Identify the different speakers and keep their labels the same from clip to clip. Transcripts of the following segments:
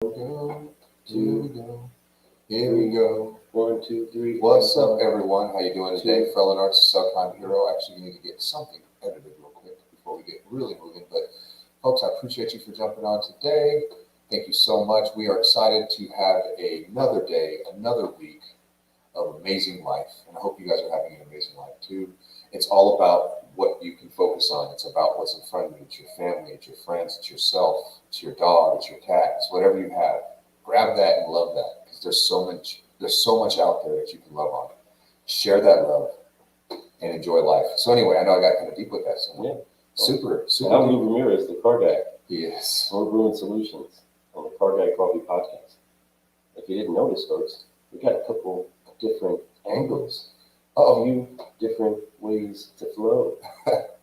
Speaker 1: Go, two, go. Here we go. 1, 2, 3. What's up, everyone? How you doing today? Felon Arts, Subcon Hero. Actually, we need to get something edited real quick before we get really moving. But, folks, I appreciate you for jumping on today. Thank you so much. We are excited to have another day, another week of amazing life. And I hope you guys are having an amazing life, too. It's all about what you can focus on. It's about what's in front of you. It's your family, it's your friends, it's yourself, it's your dog, it's your cat, it's whatever you have. Grab that and love that, because there's so much out there that you can love on. Share that love and enjoy life. So anyway, I know I got kind of deep with that. So yeah. Super.
Speaker 2: I'm Lou Ramirez, the car guy.
Speaker 1: Yes.
Speaker 2: We're Brew Solutions on the Car Guy Coffee podcast. If you didn't notice, folks, we got a couple different angles. A few different ways to flow.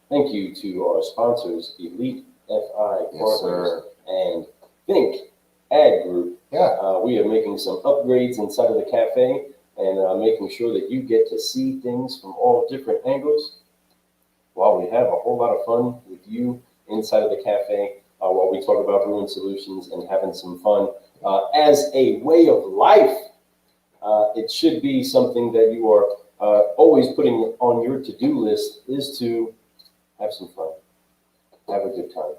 Speaker 2: Thank you to our sponsors, Elite FI Partners and Think Ad Group.
Speaker 1: Yeah.
Speaker 2: We are making some upgrades inside of the cafe and making sure that you get to see things from all different angles while we have a whole lot of fun with you inside of the cafe while we talk about brewing solutions and having some fun. As a way of life, it should be something that you are always putting on your to-do list is to have some fun, have a good time,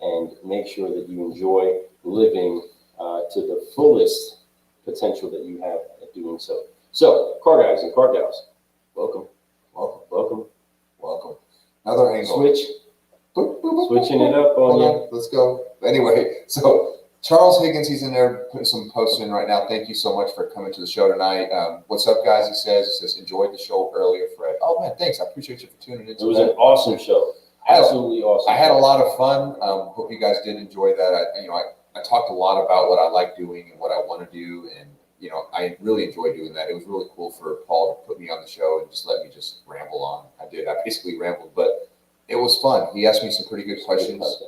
Speaker 2: and make sure that you enjoy living to the fullest potential that you have at doing so. So, car guys and car gals, welcome.
Speaker 1: Another angle.
Speaker 2: Switching it up on you.
Speaker 1: Let's go. Anyway, so Charles Higgins, he's in there putting some posts in right now. Thank you so much for coming to the show tonight. What's up, guys? He says, enjoyed the show earlier, Fred. Oh, man, thanks. I appreciate you for tuning in.
Speaker 2: It was an awesome show. Absolutely awesome.
Speaker 1: I had a lot of fun. Hope you guys did enjoy that. I talked a lot about what I like doing and what I want to do. And, I really enjoy doing that. It was really cool for Paul to put me on the show and just let me just ramble on. I did. I basically rambled, but it was fun. He asked me some pretty good questions.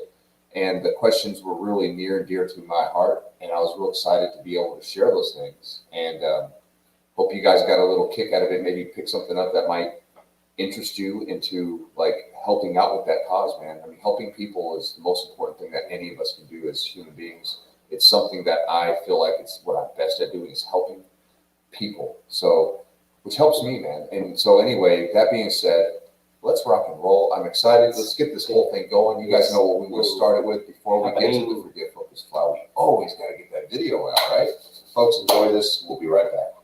Speaker 1: And the questions were really near and dear to my heart. And I was real excited to be able to share those things. And hope you guys got a little kick out of it. Maybe pick something up that might interest you into helping out with that cause, man. I mean, helping people is the most important thing that any of us can do as human beings. It's something that I feel like it's what I'm best at doing is helping people. So, which helps me, man. And so anyway, that being said, let's rock and roll. I'm excited. Let's get this whole thing going. You guys know what we were started with before we get to the Forget Focus Fly. We always got to get that video out, right? Folks, enjoy this. We'll be right back.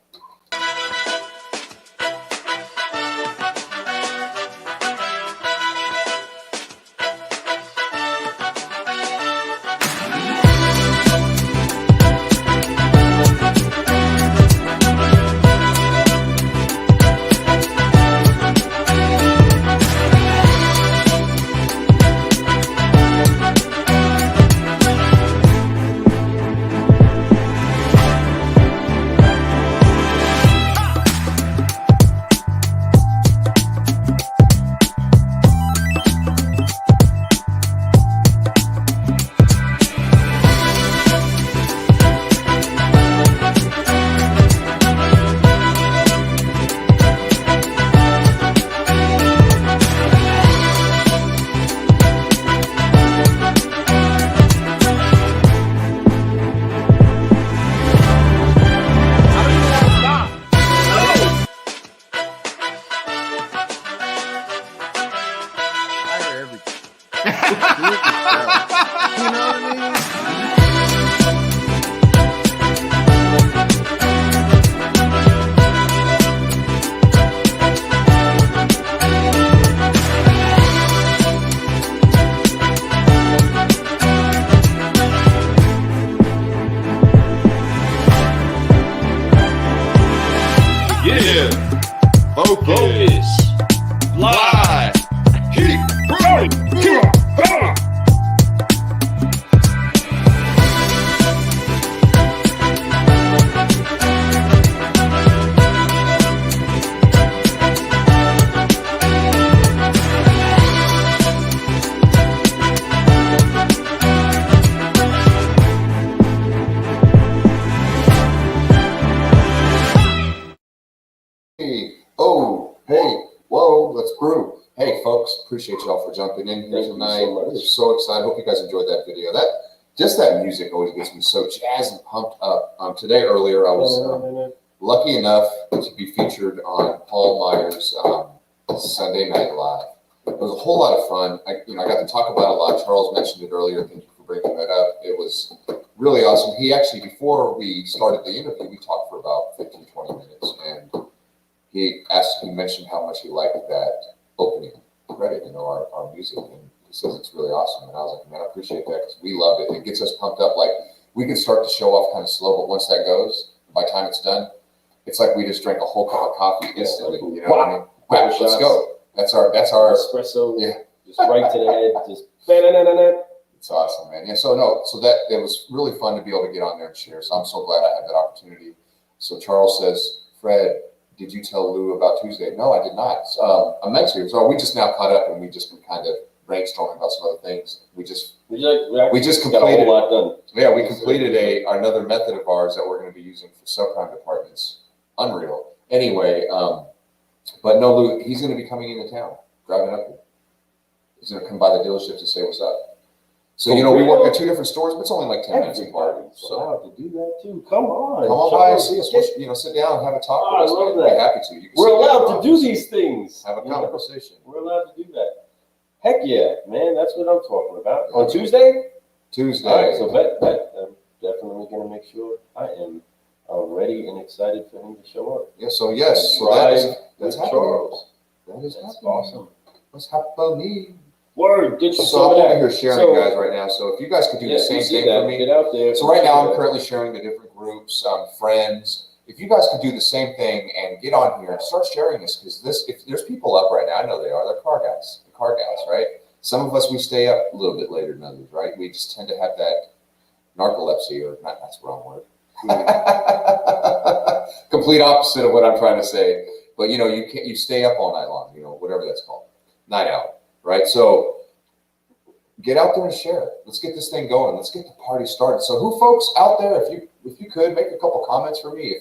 Speaker 1: Brew. Hey, folks, appreciate y'all for jumping in here tonight. We're so excited. Hope you guys enjoyed that video. just that music always gets me so jazzed and pumped up. Today earlier, I was lucky enough to be featured on Paul Meyer's Sunday Night Live. It was a whole lot of fun. I got to talk about it a lot. Charles mentioned it earlier. Thank you for bringing that up. It was really awesome. He actually, before we started the interview, we talked for about 15, 20 minutes, and he mentioned how much he liked that opening credit, our music, and he says it's really awesome. And I was like, man, I appreciate that because we love it. It gets us pumped up. Like, we can start to show off kind of slow, but once that goes, by the time it's done, it's like we just drank a whole cup of coffee instantly. You know what I mean? Wow, let's go. That's our
Speaker 2: espresso. Yeah, just right to the head. Just
Speaker 1: it's awesome, man. Yeah. So that it was really fun to be able to get on there and share. So I'm so glad I had that opportunity. So Charles says, Fred, did you tell Lou about Tuesday? No, I did not. I'm next year. So we just now caught up and we just been kind of brainstorming about some other things. We just completed
Speaker 2: got a whole lot done.
Speaker 1: Yeah, we completed another method of ours that we're going to be using for subprime departments. Unreal. Anyway, but no, Lou, he's going to be coming into town, driving up here. He's going to come by the dealership to say what's up. So, we work at 2 different stores, but it's only like 10 minutes apart. So
Speaker 2: allowed to do that too. Come on.
Speaker 1: Come on by and see us. Sit down and have a talk with us.
Speaker 2: I love
Speaker 1: We're
Speaker 2: that.
Speaker 1: happy to. You can
Speaker 2: We're allowed to do these things.
Speaker 1: Have a conversation.
Speaker 2: We're allowed to do that. Heck yeah, man. That's what I'm talking about. On Tuesday?
Speaker 1: Tuesday.
Speaker 2: All right, so I'm definitely going to make sure I am ready and excited for him to show up.
Speaker 1: Yeah, so yes. So that's
Speaker 2: Charles.
Speaker 1: That is
Speaker 2: That's awesome.
Speaker 1: What's happening?
Speaker 2: Word, get you
Speaker 1: So I'm over here sharing guys right now. So if you guys could do the same thing for me.
Speaker 2: Get out there.
Speaker 1: So right now I'm currently sharing the different groups, friends. If you guys could do the same thing and get on here and start sharing this, because if there's people up right now, I know they are. They're car gals, right? Some of us, we stay up a little bit later than others, right? We just tend to have that narcolepsy, or not, that's the wrong word. Complete opposite of what I'm trying to say. But you stay up all night long, whatever that's called. Night out. Right, so get out there and share it. Let's get this thing going. Let's get the party started. So, who folks out there, if you could make a couple comments for me.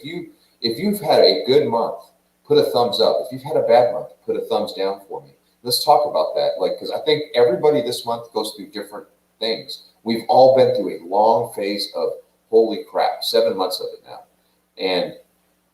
Speaker 1: If you've had a good month, put a thumbs up. If you've had a bad month, put a thumbs down for me. Let's talk about that. Because I think everybody this month goes through different things. We've all been through a long phase of holy crap, 7 months of it now, and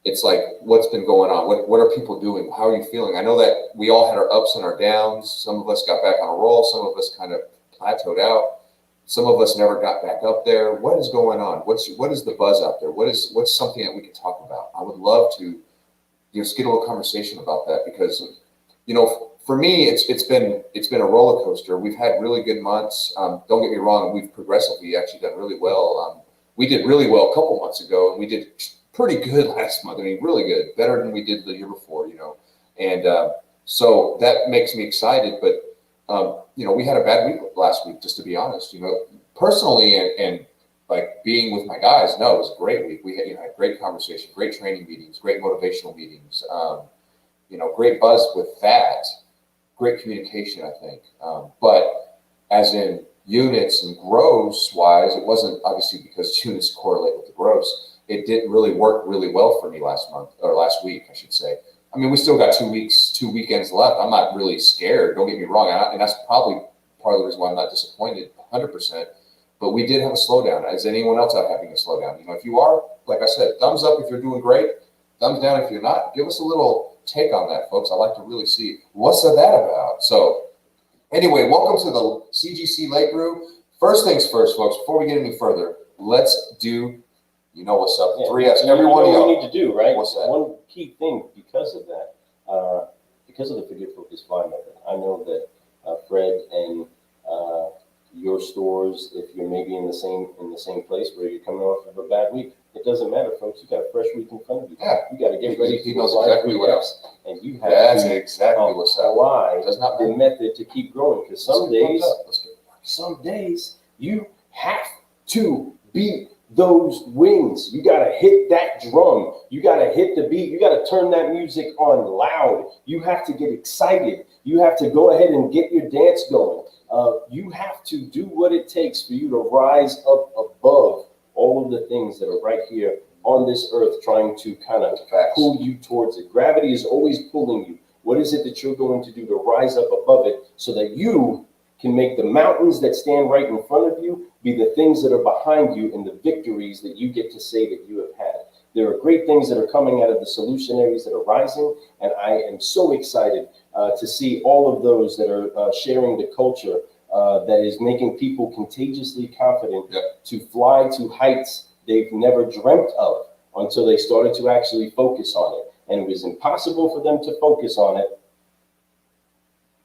Speaker 1: it's like, what's been going on? What are people doing? How are you feeling? I know that we all had our ups and our downs. Some of us got back on a roll. Some of us kind of plateaued out. Some of us never got back up there. What is going on? What is the buzz out there? What's something that we can talk about? I would love to just get a little conversation about that, because for me it's been a roller coaster. We've had really good months. Don't get me wrong. We've progressively actually done really well. We did really well a couple months ago, and we did pretty good last month. I mean, really good, better than we did the year before, and so that makes me excited. But we had a bad week last week, just to be honest. Personally, and like being with my guys, no, it was a great week. We had great conversation, great training meetings, great motivational meetings. Great buzz with that, great communication, I think. But as in units and gross wise, it wasn't obviously because units correlate with the gross. It didn't really work really well for me last week, I should say. I mean, we still got 2 weekends left. I'm not really scared. Don't get me wrong. And that's probably part of the reason why I'm not disappointed 100%. But we did have a slowdown. Is anyone else out having a slowdown? If you are, like I said, thumbs up if you're doing great. Thumbs down if you're not. Give us a little take on that, folks. I like to really see what's that about. So anyway, welcome to the CGC Late Brew. First things first, folks, before we get any further, let's do what's up.
Speaker 2: Yeah.
Speaker 1: 3S. Everyone,
Speaker 2: what we need to do, right?
Speaker 1: What's that?
Speaker 2: One key thing because of that, because of the Forget Focus Fly method, I know that Fred and your stores, if you're maybe in the same place where you're coming off of a bad week, it doesn't matter, folks. You got a fresh week in front of you.
Speaker 1: Yeah.
Speaker 2: You got to get ready.
Speaker 1: He knows exactly what else.
Speaker 2: And you have
Speaker 1: That's
Speaker 2: to
Speaker 1: exactly what's up.
Speaker 2: apply
Speaker 1: Does not
Speaker 2: the
Speaker 1: matter.
Speaker 2: method to keep growing. Because some days you have to beat those wings. You got to hit that drum. You got to hit the beat. You got to turn that music on loud. You have to get excited. You have to go ahead and get your dance going. You have to do what it takes for you to rise up above all of the things that are right here on this earth trying to kind of pull you towards it. Gravity is always pulling you. What is it that you're going to do to rise up above it so that you can make the mountains that stand right in front of you be the things that are behind you and the victories that you get to say that you have had. There are great things that are coming out of the solutionaries that are rising, and I am so excited to see all of those that are sharing the culture that is making people contagiously confident to fly to heights they've never dreamt of until they started to actually focus on it. And it was impossible for them to focus on it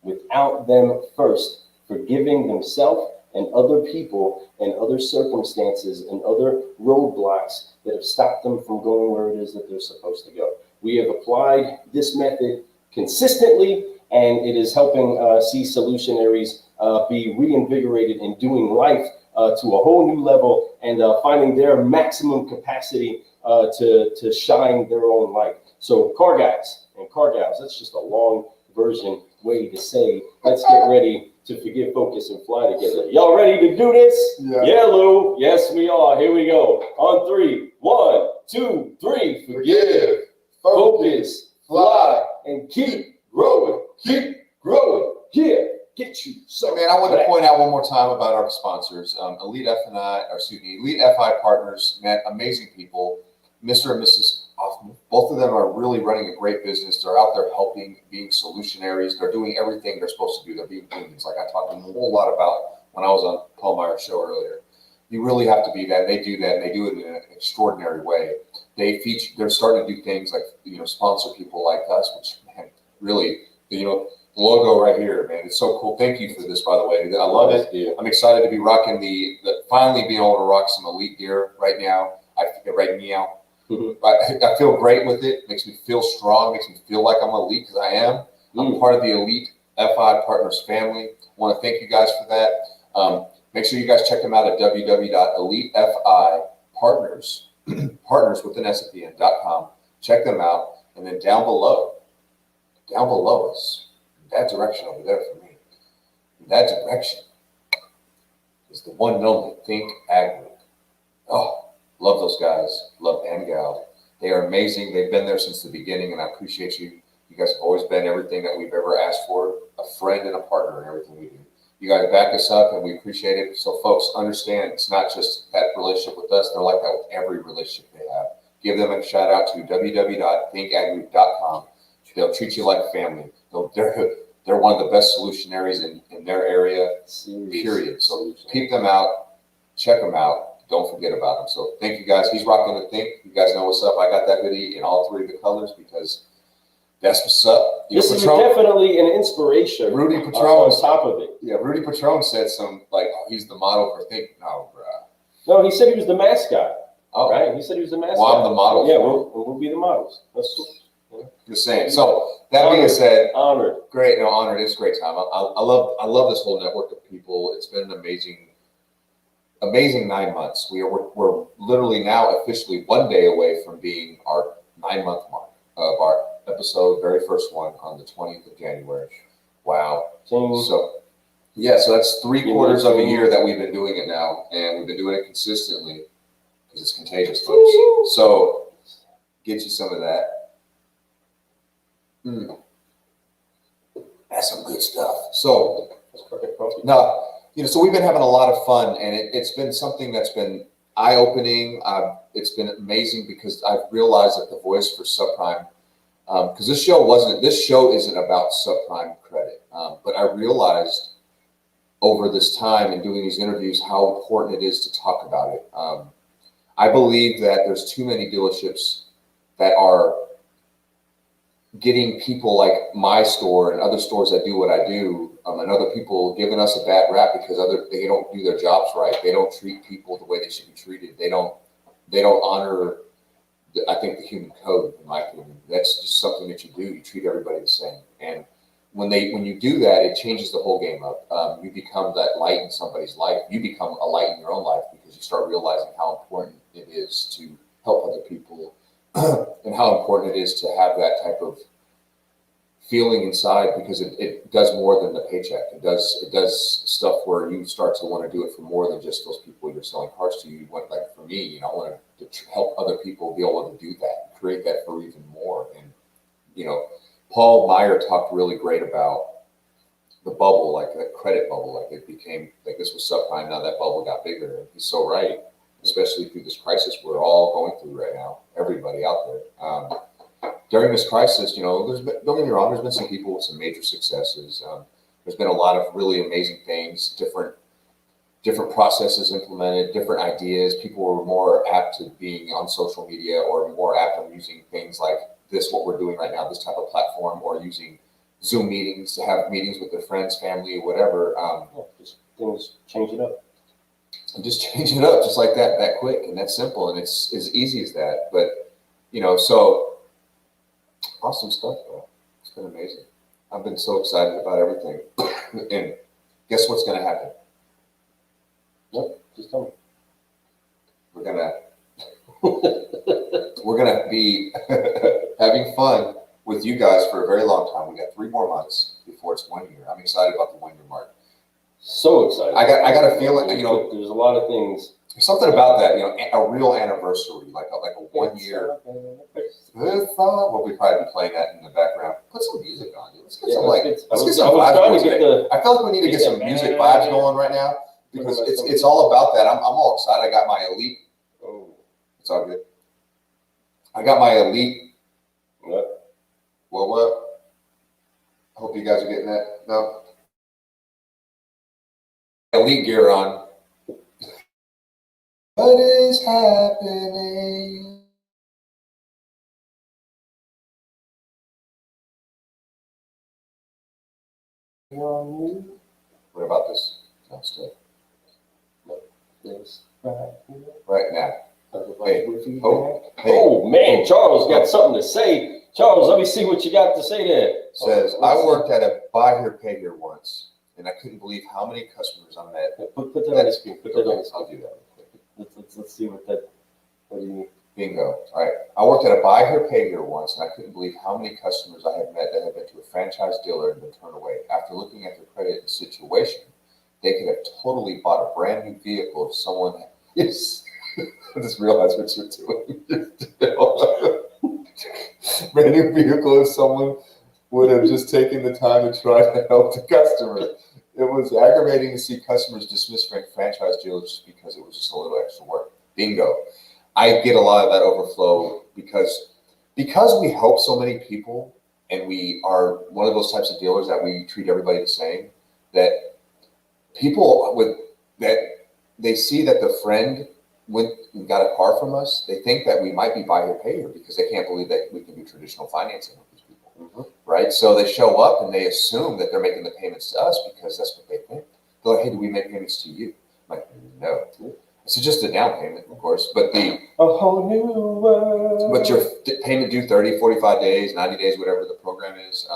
Speaker 2: without them first forgiving themselves and other people and other circumstances and other roadblocks that have stopped them from going where it is that they're supposed to go. We have applied this method consistently, and it is helping see solutionaries be reinvigorated in doing life to a whole new level and finding their maximum capacity to shine their own light. So car guys and car gals, that's just a long version way to say, let's get ready to forgive, focus, and fly together. Y'all ready to do this? Yeah, Lou. Yes, we are. Here we go. On 3, 1, 2, 3. Forgive, focus, fly, and keep growing. Keep growing. Yeah, get you. So,
Speaker 1: man, I want to point out one more time about our sponsors, Elite FI Partners. Man, amazing people. Mr. and Mrs. Hoffman, both of them are really running a great business. They're out there helping, being solutionaries. They're doing everything they're supposed to do. They're being humans, like I talked a whole lot about when I was on Paul Meyer's show earlier. You really have to be that. They do that, and they do it in an extraordinary way. They're starting to do things like, sponsor people like us, which, man, really, the logo right here, man, it's so cool. Thank you for this, by the way. I love it.
Speaker 2: Yeah.
Speaker 1: I'm excited to be rocking finally being able to rock some Elite gear right now. Right now. I feel great with it. Makes me feel strong. Makes me feel like I'm elite because I am. I'm part of the Elite FI Partners family. I want to thank you guys for that. Make sure you guys check them out at www.elitefipartners, partners with an S at the end.com. Check them out. And then down below us, that direction over there for me, that direction is the one and only Think Ag Group. Oh, love those guys. Love and gal. They are amazing. They've been there since the beginning, and I appreciate you. You guys have always been everything that we've ever asked for, a friend and a partner in everything we do. You guys back us up, and we appreciate it. So, folks, understand it's not just that relationship with us. They're like that with every relationship they have. Give them a shout out to www.thinkaggroup.com. They'll treat you like family. They're one of the best solutionaries in their area, period. So keep them out. Check them out. Don't forget about them. So thank you guys. He's rocking the Think. You guys know what's up. I got that hoodie in all 3 of the colors because that's what's up.
Speaker 2: This is definitely an inspiration.
Speaker 1: Rudy Patron
Speaker 2: on top of it.
Speaker 1: Yeah, Rudy Patron said he's the model for Think. No, bro.
Speaker 2: No, he said he was the mascot.
Speaker 1: Oh,
Speaker 2: right. He said he was the mascot.
Speaker 1: Well, I'm the model.
Speaker 2: Yeah, we'll be the models. That's cool. Yeah.
Speaker 1: Just saying. So that being said,
Speaker 2: honored.
Speaker 1: Great. No, honored. It's a great time. I love this whole network of people. It's been an amazing 9 months. We're literally now officially 1 day away from being our 9-month mark of our episode, very first one on the 20th of January. Wow. So that's 3/4 of a year that we've been doing it now, and we've been doing it consistently because it's contagious, folks. So get you some of that. That's some good stuff. So no. So we've been having a lot of fun, and it's been something that's been eye-opening. It's been amazing because I've realized that the voice for subprime, because this show isn't about subprime credit, but I realized over this time in doing these interviews how important it is to talk about it. I believe that there's too many dealerships that are getting people like my store and other stores that do what I do, and other people giving us a bad rap because they don't do their jobs right. They don't treat people the way they should be treated. They don't honor, I think, the human code, in my opinion. That's just something that you do. You treat everybody the same. And when you do that, it changes the whole game up. You become that light in somebody's life. You become a light in your own life because you start realizing how important it is to help other people and how important it is to have that type of feeling inside, because it does more than the paycheck. It does stuff where you start to want to do it for more than just those people you're selling cars to. You want, like for me, I want to help other people be able to do that, create that for even more. And Paul Meyer talked really great about the bubble, like the credit bubble, like it became like this was subprime. Now that bubble got bigger. And he's so right, especially through this crisis we're all going through right now. Everybody out there. During this crisis, there's been, don't get me wrong, there's been some people with some major successes. There's been a lot of really amazing things, different processes implemented, different ideas. People were more apt to being on social media or more apt on using things like this, what we're doing right now, this type of platform, or using Zoom meetings to have meetings with their friends, family, whatever.
Speaker 2: Just things change it up.
Speaker 1: And just change it up just like that quick and that simple. And it's as easy as that. But, so awesome stuff, bro. It's been amazing. I've been so excited about everything. And guess what's going to happen?
Speaker 2: Nope, just tell me.
Speaker 1: We're gonna be having fun with you guys for a very long time. We got 3 more months before it's 1 year. I'm excited about the 1 year mark.
Speaker 2: So excited.
Speaker 1: I got a feeling,
Speaker 2: there's a lot of things.
Speaker 1: There's something about that, a real anniversary, like a 1 year. Well, we probably be playing that in the background. Put some music on, dude. Let's get some vibes going today. I feel like we need to get some music vibes going right now because it's all about that. I'm all excited. I got my elite.
Speaker 2: Oh,
Speaker 1: it's all good. I got my elite.
Speaker 2: What?
Speaker 1: Well, what? I hope you guys are getting that. No. Elite gear on. What is happening? What about this? No, still.
Speaker 2: This
Speaker 1: right now. Hey,
Speaker 2: oh man, Charles got something to say. Charles, let me see what you got to say there.
Speaker 1: Says, I worked at a buy here, pay here once, and I couldn't believe how many customers I met.
Speaker 2: Put that on the screen. Put that on the screen.
Speaker 1: I'll do that real quick.
Speaker 2: Let's see what do you mean?
Speaker 1: Bingo. All right. I worked at a buy here, pay here once, and I couldn't believe how many customers I had met that had been to a franchise dealer and been turned away. After looking at their credit and situation, they could have totally bought a brand new vehicle if someone yes. I just realized what you're doing. Brand new vehicle if someone would have just taken the time to try to help the customer. It was aggravating to see customers dismiss franchise dealers just because it was just a little extra work. Bingo. I get a lot of that overflow because we help so many people and we are one of those types of dealers that we treat everybody the same, that people they see that the friend went and got a car from us, they think that we might be buy here, pay here because they can't believe that we can do traditional financing with these people, right? So they show up and they assume that they're making the payments to us because that's what they think. They're like, hey, do we make payments to you? I'm like, no. It's just a down payment, of course, but a whole new world. But your payment due 30, 45 days, 90 days, whatever the program is.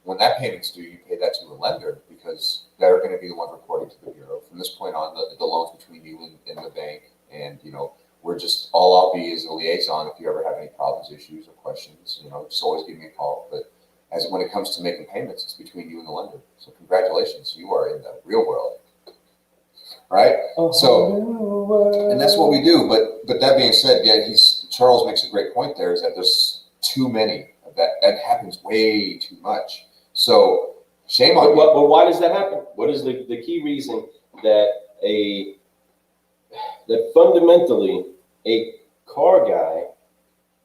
Speaker 1: When that payment's due, you pay that to a lender because they're going to be the one reporting to the bureau. From this point on, the loans between you and the bank. And, we're just, all I'll be is a liaison. If you ever have any problems, issues, or questions, just always give me a call. But when it comes to making payments, it's between you and the lender. So congratulations, you are in the real world. Right? So, and that's what we do. But that being said, Charles makes a great point there is that there's too many of that. That happens way too much. So shame on you.
Speaker 2: But why does that happen? What is the key reason that that fundamentally a car guy,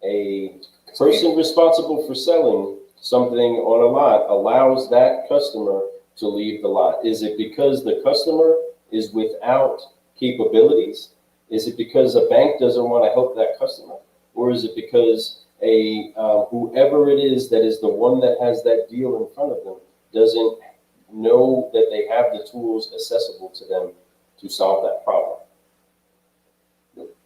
Speaker 2: a person responsible for selling something on a lot allows that customer to leave the lot? Is it because the customer is without capabilities? Is it because a bank doesn't want to help that customer? Or is it because whoever it is that is the one that has that deal in front of them doesn't know that they have the tools accessible to them to solve that problem?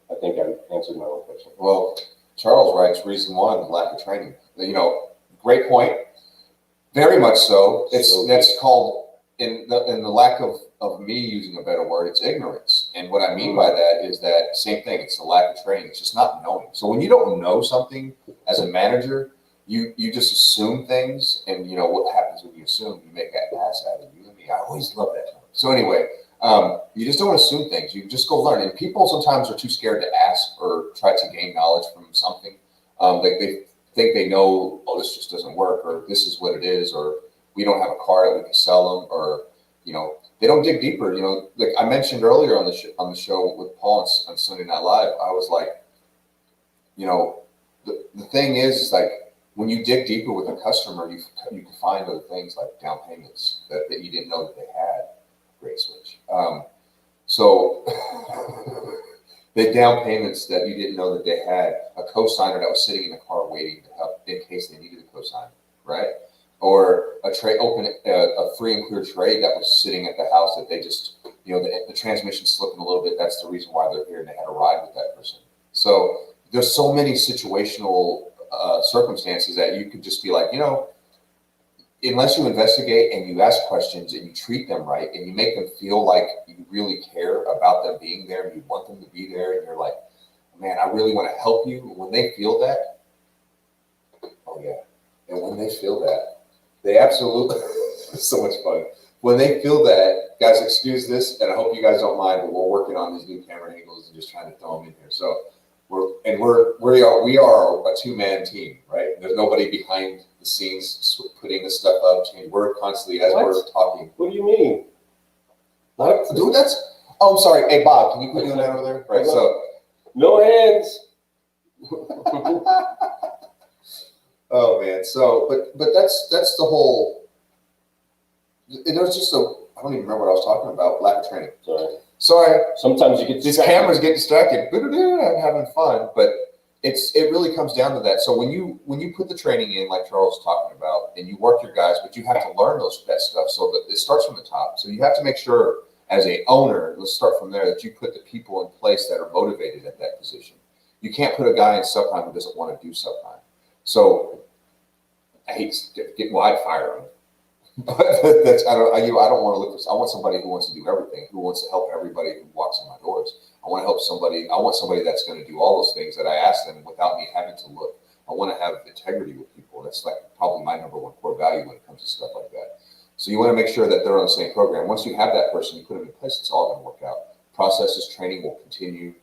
Speaker 2: I think I answered my own question.
Speaker 1: Well, Charles writes, reason one, lack of training. Great point. Very much so. That's called, in the lack of me using a better word, it's ignorance. And what I mean by that is that same thing. It's the lack of training. It's just not knowing. So when you don't know something as a manager, you just assume things. And what happens when you assume? You make that ass out of you and me. I always love that term. So anyway, you just don't assume things. You just go learn. And people sometimes are too scared to ask or try to gain knowledge from something. They think they know, oh, this just doesn't work, or this is what it is, or we don't have a car that we can sell them, or they don't dig deeper. Like I mentioned earlier on the show with Paul on Sunday Night Live, I was like, the thing is like when you dig deeper with a customer, you can find other things like down payments that you didn't know that they had. Great switch. So the down payments that you didn't know that they had, a cosigner that was sitting in the car waiting to help in case they needed a cosigner, right? Or a free and clear trade that was sitting at the house that they just, the transmission slipping a little bit. That's the reason why they're here, and they had a ride with that person. So there's so many situational circumstances that you could just be like, unless you investigate and you ask questions and you treat them right and you make them feel like you really care about them being there and you want them to be there, and you're like, man, I really want to help you. And when they feel that, oh yeah. And when they feel that, they absolutely, it's so much fun. When they feel that, guys, excuse this, and I hope you guys don't mind, but we're working on these new camera angles and just trying to throw them in here. So we are a two-man team, right? There's nobody behind the scenes putting this stuff up. We're constantly, as we're talking.
Speaker 2: What do you mean?
Speaker 1: What? Dude, I'm sorry. Hey, Bob, can you quit doing that over there? Right, so.
Speaker 2: No hands.
Speaker 1: Oh man, so but that's the whole. There's just I don't even remember what I was talking about. Lack of training. Sorry. Sometimes you get these cameras get distracted. I'm having fun, but it really comes down to that. So when you put the training in, like Charles was talking about, and you work your guys, but you have to learn that stuff. So that it starts from the top. So you have to make sure, as a owner, let's start from there, that you put the people in place that are motivated at that position. You can't put a guy in subprime who doesn't want to do subprime. So I hate to get I'd fire him. But I don't want to look for. I want somebody who wants to do everything, who wants to help everybody who walks in my doors. I want somebody that's going to do all those things that I ask them without me having to look. I want to have integrity with people. That's like probably my number one core value when it comes to stuff like that. So you want to make sure that they're on the same program. Once you have that person, you put them in place, it's all going to work out. Processes, training will continue.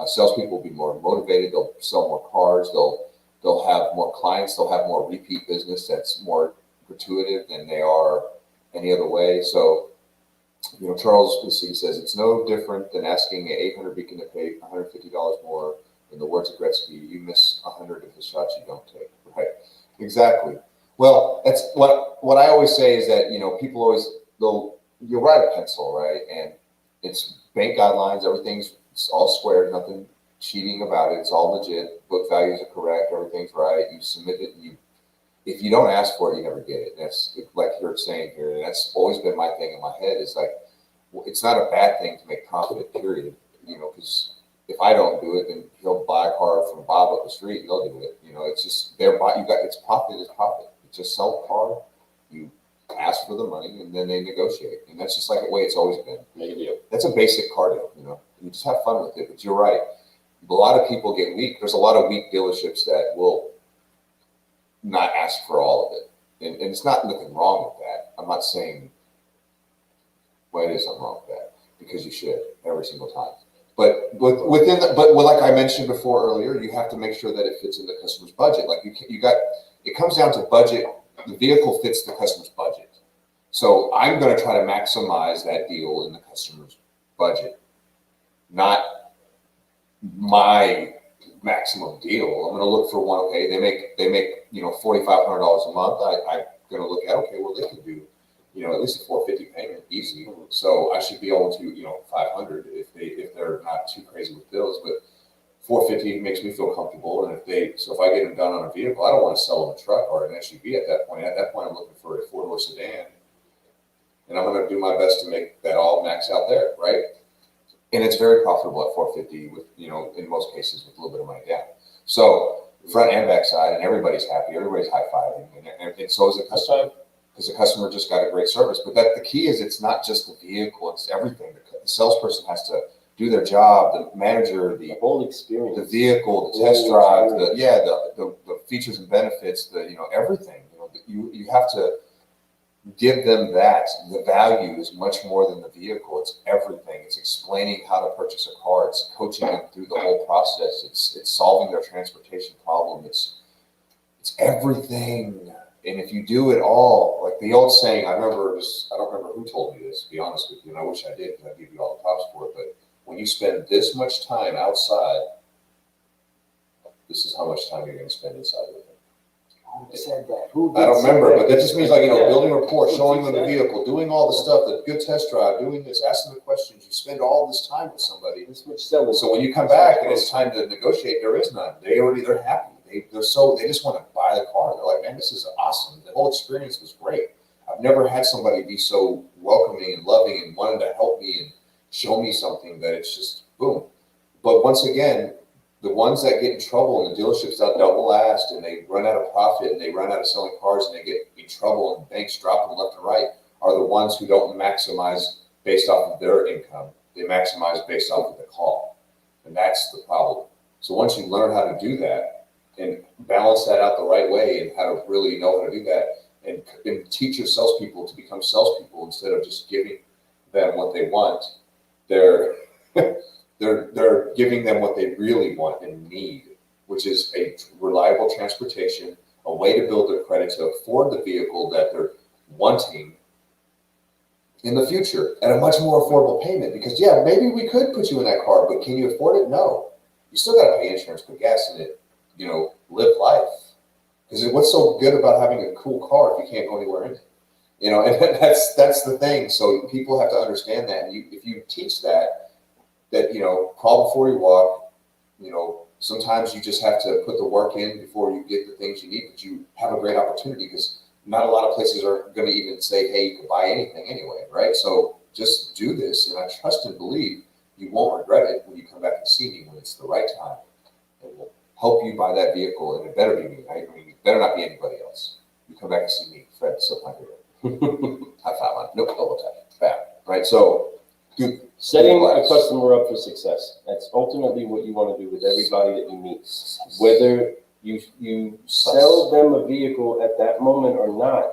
Speaker 1: Salespeople will be more motivated. They'll sell more cars. They'll have more clients. They'll have more repeat business that's more gratuitous than they are any other way. So, Charles Lassie says it's no different than asking an 800 beacon to pay $150 more. In the words of Gretzky, you miss 100 of the shots you don't take. Right? Exactly. Well, that's what I always say is that people always you'll write a pencil, right? And it's bank guidelines. It's all square. Nothing cheating about it. It's all legit. Book values are correct. Everything's right. You submit it. If you don't ask for it, you never get it. That's like you're saying here. And that's always been my thing in my head is like, it's not a bad thing to make profit, period. Because if I don't do it, then he'll buy a car from Bob up the street and they'll do it. It's just it's profit is profit. You just sell a car, you ask for the money, and then they negotiate. And that's just like the way it's always been.
Speaker 2: Make a deal.
Speaker 1: That's a basic car deal, You just have fun with it. But you're right. A lot of people get weak. There's a lot of weak dealerships that will not ask for all of it. And it's not nothing wrong with that. I'm not saying, well, it is something wrong with that because you should every single time. But like I mentioned before earlier, you have to make sure that it fits in the customer's budget. Like it comes down to budget. The vehicle fits the customer's budget. So I'm going to try to maximize that deal in the customer's budget, not my maximum deal. I'm going to look for one. Okay, they make $4,500 a month. I'm going to look at well they can do at least a $450 payment easy. So I should be able to 500 if they're not too crazy with bills. But $450 makes me feel comfortable. And if I get them done on a vehicle, I don't want to sell them a truck or an SUV at that point. At that point, I'm looking for a four-door sedan, and I'm going to do my best to make that all max out there, right? And it's very profitable at $450 with, in most cases with a little bit of money down. So front and back side, and everybody's happy. Everybody's high-fiving. And so is the customer, because the customer just got a great service. But the key is it's not just the vehicle, it's everything. The salesperson has to do their job, the manager, the
Speaker 2: whole experience,
Speaker 1: the vehicle, the test drive, the features and benefits, everything. You have to give them that. The value is much more than the vehicle. It's everything. It's explaining how to purchase a car. It's coaching them through the whole process. It's solving their transportation problem. It's everything. And if you do it all, like the old saying, I remember this, I don't remember who told me this, to be honest with you, and I wish I did, because I'd give you all the props for it, but when you spend this much time outside, this is how much time you're going to spend inside with it.
Speaker 2: Who said that?
Speaker 1: I don't remember, but that just means, like,
Speaker 2: Yeah.
Speaker 1: building rapport,
Speaker 2: Who
Speaker 1: showing
Speaker 2: teach
Speaker 1: them the
Speaker 2: that?
Speaker 1: vehicle, doing all the stuff, the good test drive, doing this, asking the questions. You spend all this time with somebody.
Speaker 2: This much selling.
Speaker 1: So when you come back and it's time to negotiate, there is none. They're happy. They just want to buy the car. They're like, man, this is awesome. The whole experience was great. I've never had somebody be so welcoming and loving and wanting to help me and show me something that it's just boom. But once again, the ones that get in trouble and the dealerships that double assed and they run out of profit and they run out of selling cars and they get in trouble and banks drop them left and right are the ones who don't maximize based off of their income. They maximize based off of the call. And that's the problem. So once you learn how to do that and balance that out the right way and how to really know how to do that and teach your salespeople to become salespeople instead of just giving them what they want, they're giving them what they really want and need, which is a reliable transportation, a way to build their credit to afford the vehicle that they're wanting in the future at a much more affordable payment. Because yeah, maybe we could put you in that car, but can you afford it? No. You still got to pay insurance, put gas in it, live life. Because what's so good about having a cool car if you can't go anywhere in it? And that's the thing. So people have to understand that. And if you teach that crawl before you walk, sometimes you just have to put the work in before you get the things you need, but you have a great opportunity because not a lot of places are going to even say, hey, you can buy anything anyway, right? So just do this, and I trust and believe you won't regret it when you come back and see me when it's the right time. It will help you buy that vehicle, and it better be me. I mean, it better not be anybody else. You come back and see me, Fred, still my hero. High five on it. Nope, double tap. Bam. Right? So, dude.
Speaker 2: Setting a customer up for success. That's ultimately what you want to do with everybody that you meet. Whether you sell them a vehicle at that moment or not,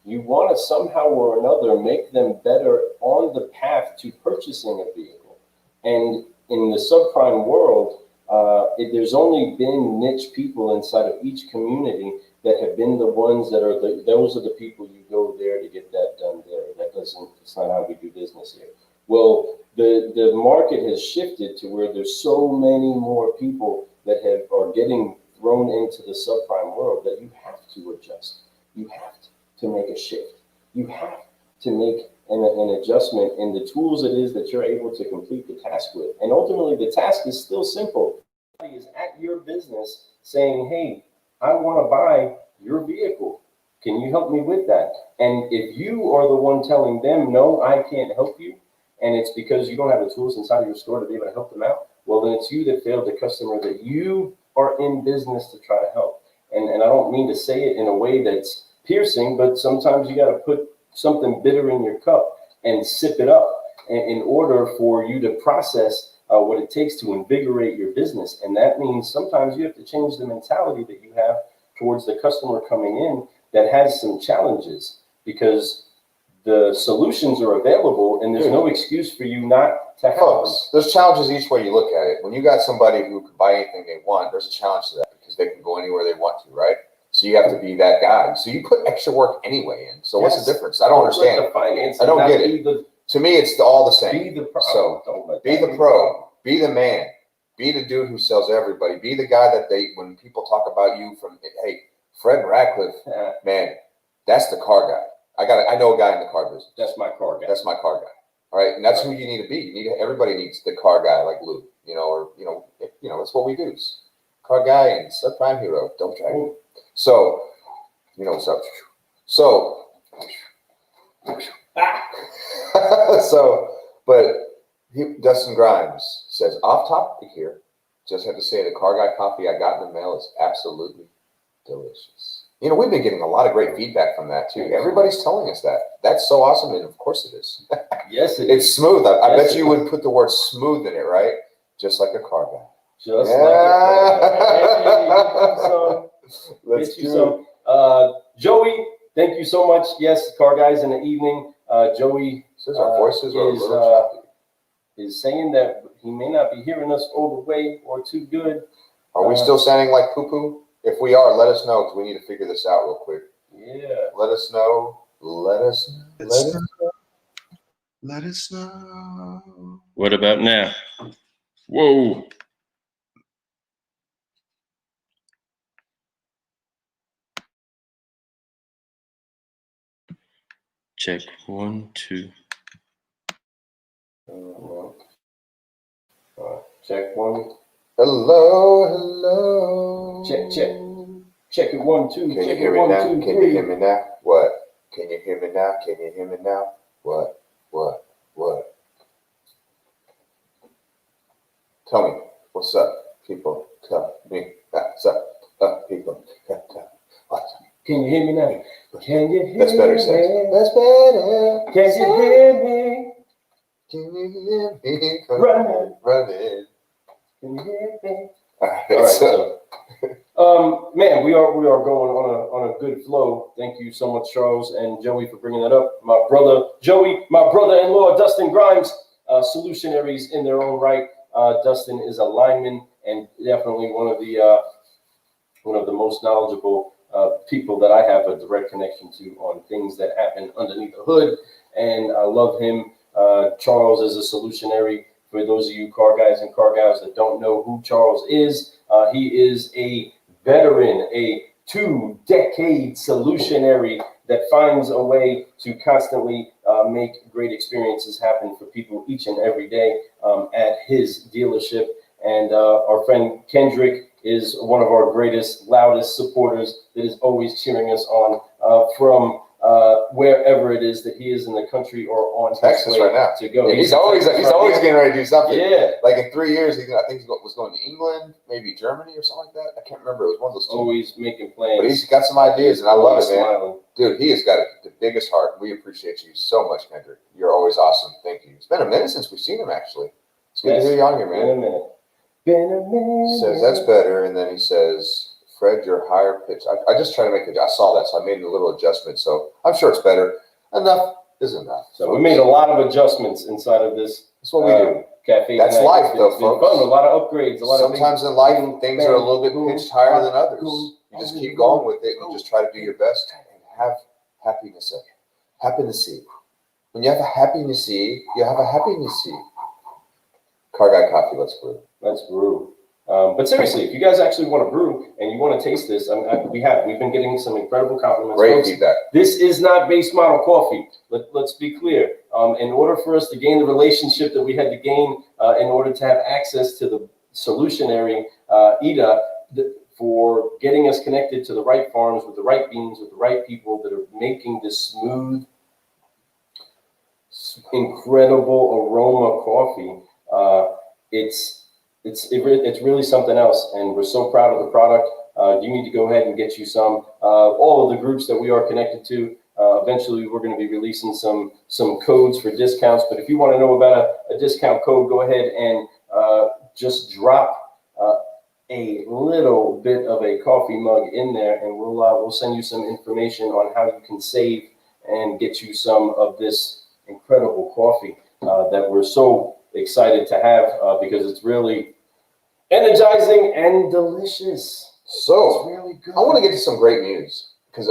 Speaker 2: you want to somehow or another make them better on the path to purchasing a vehicle. And in the subprime world, there's only been niche people inside of each community that have been the ones that are those are the people you go there to get that done there. It's not how we do business here. Well, the market has shifted to where there's so many more people that are getting thrown into the subprime world that you have to adjust. You have to make a shift. You have to make an adjustment in the tools it is that you're able to complete the task with. And ultimately, the task is still simple. Somebody is at your business saying, hey, I want to buy your vehicle. Can you help me with that? And if you are the one telling them, no, I can't help you, and it's because you don't have the tools inside of your store to be able to help them out, well, then it's you that failed the customer that you are in business to try to help. And I don't mean to say it in a way that's piercing, but sometimes you got to put something bitter in your cup and sip it up in order for you to process what it takes to invigorate your business. And that means sometimes you have to change the mentality that you have towards the customer coming in that has some challenges, because the solutions are available and there's no excuse for you not to help.
Speaker 1: There's challenges each way you look at it. When you got somebody who can buy anything they want, there's a challenge to that because they can go anywhere they want to, right? So you have to be that guy. So you put extra work anyway in. So what's the difference? I don't understand. I don't get it. To me, it's all the same.
Speaker 2: Be the pro.
Speaker 1: So be the pro. Be the man. Be the dude who sells everybody. Be the guy that when people talk about you hey, Fred Ratcliffe, man, that's the car guy. I know a guy in the car business.
Speaker 2: That's my car guy.
Speaker 1: That's my car guy. All right, and that's who you need to be. Everybody needs the car guy like Lou, that's what we do. Car guy and subprime hero. Don't drag me. So, what's up. So, Dustin Grimes says, off topic here, just have to say the car guy coffee I got in the mail is absolutely delicious. We've been getting a lot of great feedback from that too. Everybody's telling us that. That's so awesome, and of course it is.
Speaker 2: Yes, it
Speaker 1: is. It's smooth. I bet you would put the word smooth in it, right? Just like a car guy.
Speaker 2: Just like a car guy. Let's do some. Joey, thank you so much. Yes, car guys in the evening. Joey
Speaker 1: says our voices are a little
Speaker 2: is saying that he may not be hearing us all the way or too good.
Speaker 1: Are we still sounding like poo-poo? If we are, let us know because we need to figure this out real quick.
Speaker 2: Yeah.
Speaker 1: Let us know. Let us know.
Speaker 3: Let us know.
Speaker 2: What about now? Whoa. Check 1, 2. Check 1.
Speaker 1: Hello.
Speaker 2: Check. Check it 1, 2.
Speaker 1: Can you
Speaker 2: check
Speaker 1: hear
Speaker 2: it
Speaker 1: me
Speaker 2: 1,
Speaker 1: now?
Speaker 2: 2,
Speaker 1: Can
Speaker 2: 3.
Speaker 1: you hear me now? What? Can you hear me now? Can you hear me now? What? Tell me, what's up, people? Tell me, what's up, people?
Speaker 2: Can you hear me now? Can you hear
Speaker 1: That's better,
Speaker 2: me?
Speaker 1: Seth. That's better.
Speaker 2: Can you hear me?
Speaker 1: Can you hear me?
Speaker 2: Running. Can you hear me?
Speaker 1: All right,
Speaker 2: All right,
Speaker 1: so
Speaker 2: man, we are going on a good flow. Thank you so much, Charles and Joey, for bringing that up. My brother Joey, my brother-in-law Dustin Grimes, solutionaries in their own right. Dustin is a lineman and definitely one of the most knowledgeable people that I have a direct connection to on things that happen underneath the hood. And I love him. Charles is a solutionary. For those of you car guys and car gals that don't know who Charles is, he is a veteran, a 2-decade solutionary that finds a way to constantly make great experiences happen for people each and every day at his dealership. And our friend Kendrick is one of our greatest, loudest supporters that is always cheering us on from wherever it is that he is in the country or on
Speaker 1: Texas
Speaker 2: his way
Speaker 1: right now
Speaker 2: to go.
Speaker 1: Yeah, he's always getting ready to do something.
Speaker 2: Yeah.
Speaker 1: Like in 3 years, I think he was going to England, maybe Germany or something like that. I can't remember. It was one of those two.
Speaker 2: Always making plans.
Speaker 1: But he's got some ideas, and I love it, man.
Speaker 2: Smiling.
Speaker 1: Dude, he has got the biggest heart. We appreciate you so much, Kendrick. You're always awesome. Thank you. It's been a minute since we've seen him, actually. It's good to hear you on here, man.
Speaker 2: Been a minute.
Speaker 1: Says that's better, and then he says, Fred, your higher pitch. I just try to make I saw that, so I made a little adjustment. So I'm sure it's better. Enough is enough.
Speaker 2: So we made a lot of adjustments inside of this.
Speaker 1: That's what we do.
Speaker 2: Cafe.
Speaker 1: That's
Speaker 2: tonight.
Speaker 1: life, though,
Speaker 2: It's been
Speaker 1: folks.
Speaker 2: fun. A lot of upgrades.
Speaker 1: Sometimes in life, things are a little bit pitched higher than others. You just keep going with it. You just try to do your best and have happiness. Happiness. When you have a happiness, you have a happiness. Car Guy Coffee, let's brew.
Speaker 2: Let's brew. But seriously, if you guys actually want to brew and you want to taste this, we've been getting some incredible compliments.
Speaker 1: Great
Speaker 2: folks.
Speaker 1: feedback.
Speaker 2: This is not base model coffee. Let's be clear. In order for us to gain the relationship that we had to gain in order to have access to the solutionary EDA, for getting us connected to the right farms with the right beans, with the right people that are making this smooth, incredible aroma coffee, it's really something else, and we're so proud of the product. You need to go ahead and get you some. All of the groups that we are connected to, eventually we're going to be releasing some codes for discounts. But if you want to know about a discount code, go ahead and just drop a little bit of a coffee mug in there, and we'll send you some information on how you can save and get you some of this incredible coffee that we're so excited to have because it's really energizing and delicious.
Speaker 1: So,
Speaker 2: it's really good.
Speaker 1: I want to get to some great news because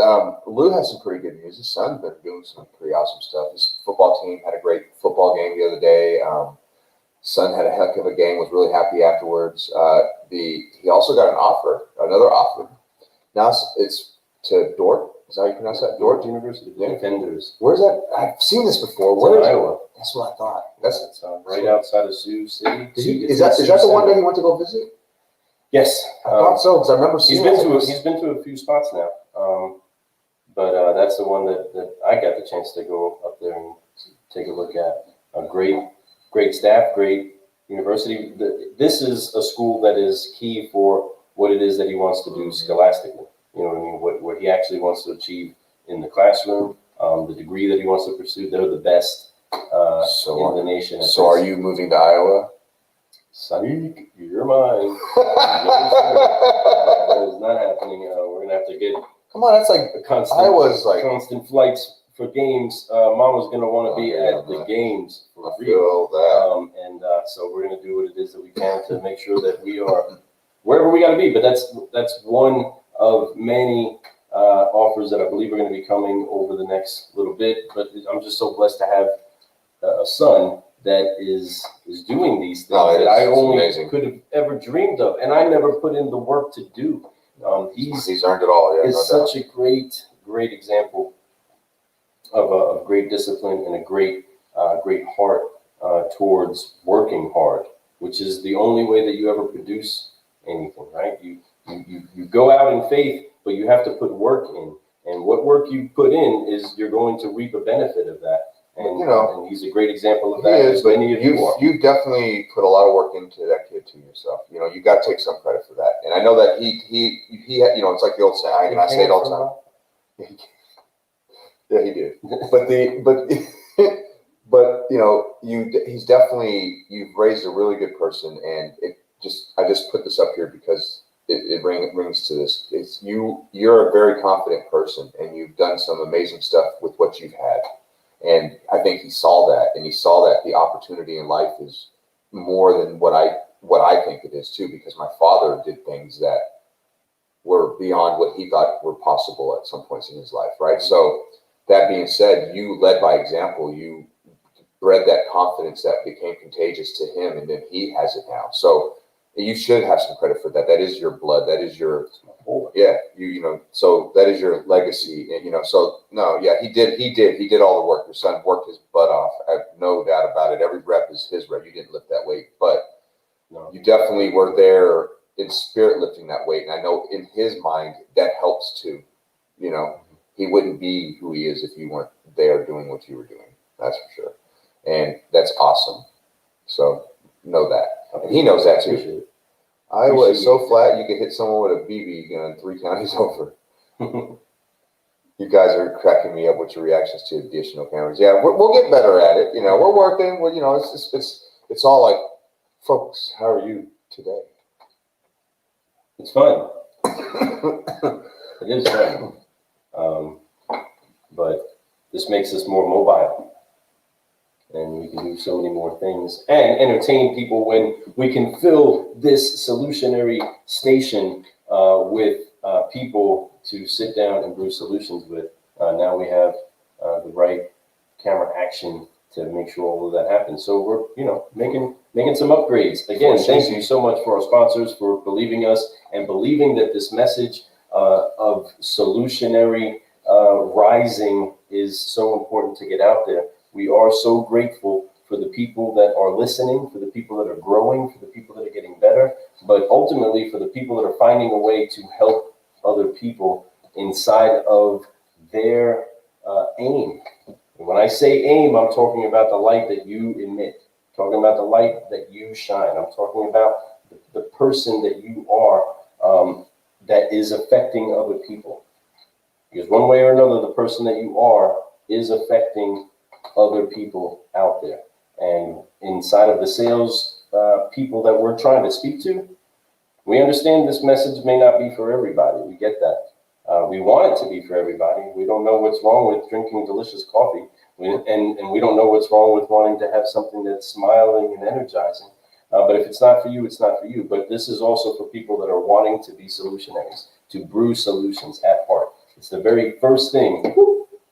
Speaker 1: Lou has some pretty good news. His son's been doing some pretty awesome stuff. His football team had a great football game the other day. Son had a heck of a game, was really happy afterwards. He also got another offer. Now it's to Dordt. Is that how you pronounce that? Dordt
Speaker 2: University.
Speaker 1: Yeah.
Speaker 2: Defenders.
Speaker 1: Where's that? I've seen this before.
Speaker 2: It's
Speaker 1: Where
Speaker 2: in
Speaker 1: is
Speaker 2: Iowa.
Speaker 1: it? That's what I thought.
Speaker 2: That's right outside of Sioux City.
Speaker 1: Is that the one that he went to go visit?
Speaker 2: Yes.
Speaker 1: I thought so because I remember seeing
Speaker 2: he's been to a few spots now. But that's the one that I got the chance to go up there and take a look at. A great staff, great university. This is a school that is key for what it is that he wants to do scholastically. You know what I mean? What he actually wants to achieve in the classroom, the degree that he wants to pursue. They're the best in the nation.
Speaker 1: So are you moving to Iowa?
Speaker 2: Sadiq, you're mine. That is not happening. We're going to have to get
Speaker 1: Come on, that's like Iowa's like
Speaker 2: constant flights for games. Mama's going to want to be at the games for
Speaker 1: I
Speaker 2: real.
Speaker 1: feel that.
Speaker 2: So we're going to do what it is that we can to make sure that we are wherever we got to be. But that's one of many offers that I believe are going to be coming over the next little bit. But I'm just so blessed to have a son that is doing these things
Speaker 1: No,
Speaker 2: that I
Speaker 1: it's
Speaker 2: only
Speaker 1: amazing.
Speaker 2: could have ever dreamed of, and I never put in the work to do.
Speaker 1: He's earned it all. Yeah,
Speaker 2: Is
Speaker 1: no doubt.
Speaker 2: such a great example of great discipline and a great heart towards working hard, which is the only way that you ever produce anything, right? You go out in faith, but you have to put work in, and what work you put in is you're going to reap a benefit of that. And, and he's a great example of that.
Speaker 1: He is, but
Speaker 2: you've
Speaker 1: definitely put a lot of work into that kid too yourself. You got to take some credit for that. And I know that he it's like the old saying, and I say it all the time. Yeah, he did. But he's definitely, you've raised a really good person, and I just put this up here because it brings to this. You're a very confident person, and you've done some amazing stuff with what you've had. And I think he saw that, and he saw that the opportunity in life is more than what I think it is too, because my father did things that were beyond what he thought were possible at some points in his life, right? So that being said, you led by example. You bred that confidence that became contagious to him, and then he has it now. So you should have some credit for that. That is your blood. That is your so that is your legacy. And so no, yeah, he did all the work. Your son worked his butt off. I have no doubt about it. Every rep is his rep. You didn't lift that weight, but you definitely were there in spirit lifting that weight. And I know in his mind that helps too. He wouldn't be who he is if you weren't there doing what you were doing. That's for sure. And that's awesome. So know that. And he knows that too. I was so flat you could hit someone with a BB gun 3 counties over. You guys are cracking me up with your reactions to additional cameras. Yeah, we'll get better at it. We're working. It's all like, folks, how are you today?
Speaker 2: It's fun. It is fun. But this makes us more mobile. And we can do so many more things and entertain people when we can fill this solutionary station with people to sit down and brew solutions with. Now we have the right camera action to make sure all of that happens. So we're, making some upgrades. Again, thank you so much for our sponsors for believing us and believing that this message of solutionary rising is so important to get out there. We are so grateful for the people that are listening, for the people that are growing, for the people that are getting better, but ultimately for the people that are finding a way to help other people inside of their aim. And when I say aim, I'm talking about the light that you emit, talking about the light that you shine. I'm talking about the person that you are that is affecting other people. Because one way or another, the person that you are is affecting other people out there. And inside of the sales people that we're trying to speak to, we understand this message may not be for everybody. We get that. We want it to be for everybody. We don't know what's wrong with drinking delicious coffee. And we don't know what's wrong with wanting to have something that's smiling and energizing. But if it's not for you, it's not for you. But this is also for people that are wanting to be solutionaries, to brew solutions at heart. It's the very first thing.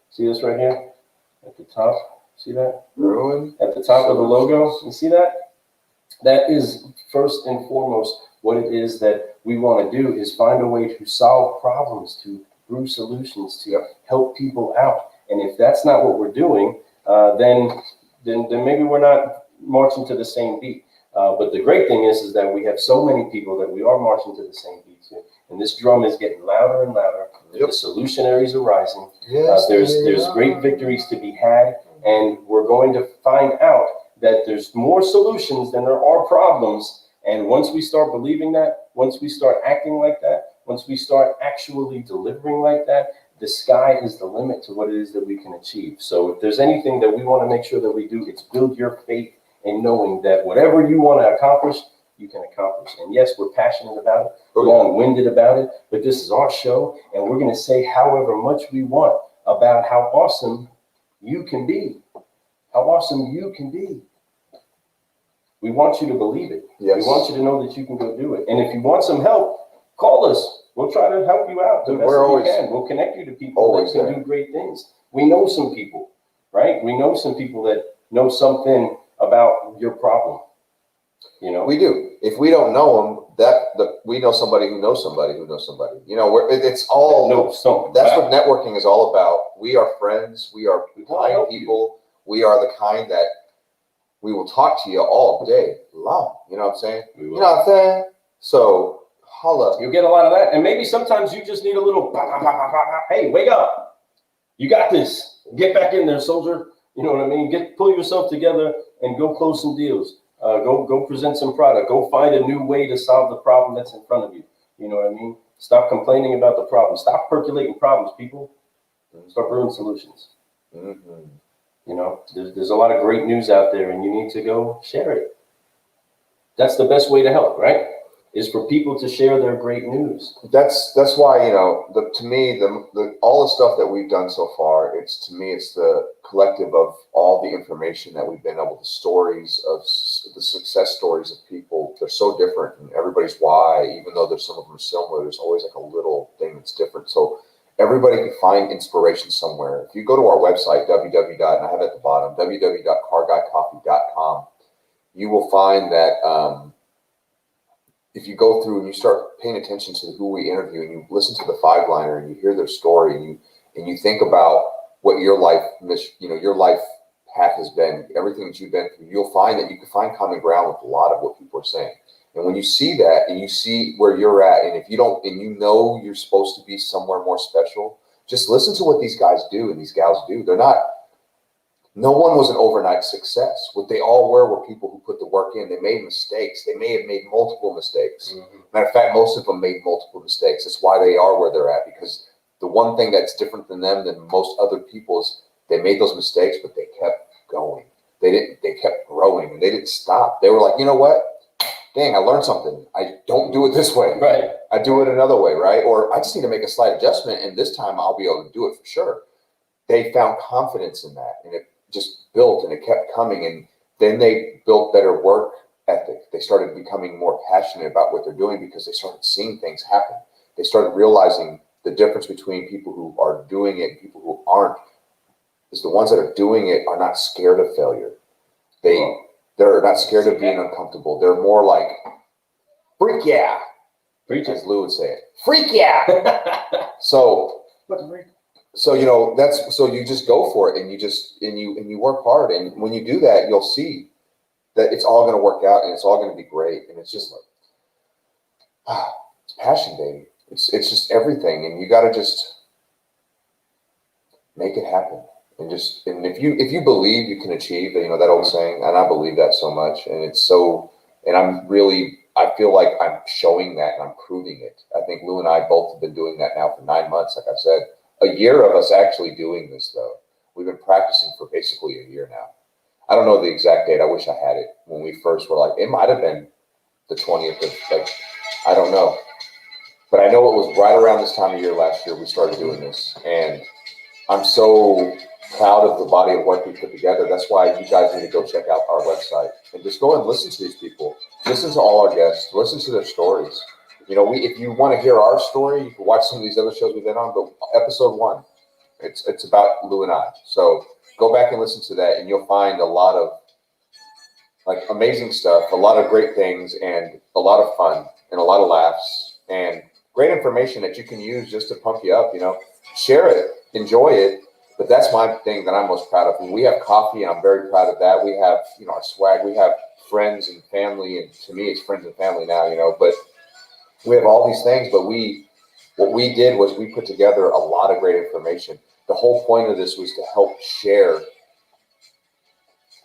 Speaker 2: See this right here? At the top, see that? At the top of the logo, you see that? That is first and foremost what it is that we want to do, is find a way to solve problems, to brew solutions, to help people out. And if that's not what we're doing, then maybe we're not marching to the same beat. But the great thing is that we have so many people that we are marching to the same beat to. And this drum is getting louder and louder. The solutionaries are rising. There's great victories to be had, and we're going to find out that there's more solutions than there are problems. And once we start believing that, once we start acting like that, once we start actually delivering like that, the sky is the limit to what it is that we can achieve. So if there's anything that we want to make sure that we do, it's build your faith in knowing that whatever you want to accomplish, you can accomplish. And yes, we're passionate about it, long-winded about it, but this is our show, and we're going to say however much we want about how awesome you can be. How awesome you can be. We want you to believe it. Yes. We want you to know that you can go do it. And if you want some help, call us. We'll try to help you out the
Speaker 1: Dude,
Speaker 2: best
Speaker 1: we're
Speaker 2: that
Speaker 1: always-
Speaker 2: we can. We'll connect you to people
Speaker 1: always
Speaker 2: that can
Speaker 1: there.
Speaker 2: do great things. We know some people, right? We know some people that know something about your problem. You know,
Speaker 1: We do. If we don't know them, we know somebody who knows somebody who knows somebody. You know, it's all.
Speaker 2: know something.
Speaker 1: That's
Speaker 2: about
Speaker 1: what networking is all about. We are friends. We are
Speaker 2: We wanna
Speaker 1: kind
Speaker 2: help
Speaker 1: people. We are the kind that we will talk to you all day long. You know what I'm saying?
Speaker 2: We
Speaker 1: You
Speaker 2: will.
Speaker 1: know what I'm saying? So holla.
Speaker 2: You'll get a lot of that, and maybe sometimes you just need a little. Bah, bah, bah, bah, bah, bah. Hey, wake up! You got this. Get back in there, soldier. You know what I mean? Pull yourself together and go close some deals. Go present some product. Go find a new way to solve the problem that's in front of you. You know what I mean? Stop complaining about the problem. Stop percolating problems, people. Start brewing solutions.
Speaker 1: Mm-hmm.
Speaker 2: You know, there's a lot of great news out there, and you need to go share it. That's the best way to help, right? Is for people to share their great news.
Speaker 1: That's why, you know, to me all the stuff that we've done so far, it's the collective of all the information that we've been able, the stories of the success stories of people. They're so different, and everybody's why, even though there's some of them are similar, there's always like a little thing that's different. So everybody can find inspiration somewhere. If you go to our website, and I have it at the bottom, www.carguycoffee.com, you will find that if you go through and you start paying attention to who we interview, and you listen to the five-liner and you hear their story, and you think about what your life path has been, everything that you've been through, you'll find that you can find common ground with a lot of what people are saying. And when you see that and you see where you're at, and if you don't, and you know you're supposed to be somewhere more special, just listen to what these guys do and these gals do. No one was an overnight success. What they all were people who put the work in. They made mistakes. They may have made multiple mistakes.
Speaker 2: Mm-hmm.
Speaker 1: Matter of fact, most of them made multiple mistakes. That's why they are where they're at, because the one thing that's different than them than most other people is they made those mistakes, but they kept going. They kept growing, and they didn't stop. They were like, you know what? Dang, I learned something. I don't do it this way.
Speaker 2: Right.
Speaker 1: I do it another way, right? Or I just need to make a slight adjustment, and this time I'll be able to do it for sure. They found confidence in that, and it just built, and it kept coming. And then they built better work ethic. They started becoming more passionate about what they're doing because they started seeing things happen. They started realizing the difference between people who are doing it and people who aren't is the ones that are doing it are not scared of failure. They're not scared of being uncomfortable. They're more like, freak yeah.
Speaker 2: Preach
Speaker 1: As
Speaker 2: it.
Speaker 1: Lou would say it. Freak yeah. So you know, so you just go for it, and you work hard, and when you do that, you'll see that it's all going to work out, and it's all going to be great. And it's just like, it's passion, baby. It's just everything, and you got to just make it happen. And if you believe, you can achieve. You know that old saying, and I believe that so much. And I feel like I'm showing that, and I'm proving it. I think Lou and I both have been doing that now for 9 months. Like I said, a year of us actually doing this, though. We've been practicing for basically a year now. I don't know the exact date. I wish I had it. When we first were like, it might have been the 20th of, like, I don't know. But I know it was right around this time of year last year we started doing this. And I'm so proud of the body of work we put together. That's why you guys need to go check out our website and just go and listen to these people. Listen to all our guests. Listen to their stories. You know, if you want to hear our story, you can watch some of these other shows we've been on. But episode 1, it's about Lou and I. So go back and listen to that, and you'll find a lot of like amazing stuff, a lot of great things, and a lot of fun, and a lot of laughs, and great information that you can use just to pump you up. You know, share it, enjoy it. But that's my thing that I'm most proud of. When we have coffee, and I'm very proud of that. We have, you know, our swag. We have friends and family, and to me, it's friends and family now. You know, but we have all these things. But what we did was we put together a lot of great information. The whole point of this was to help share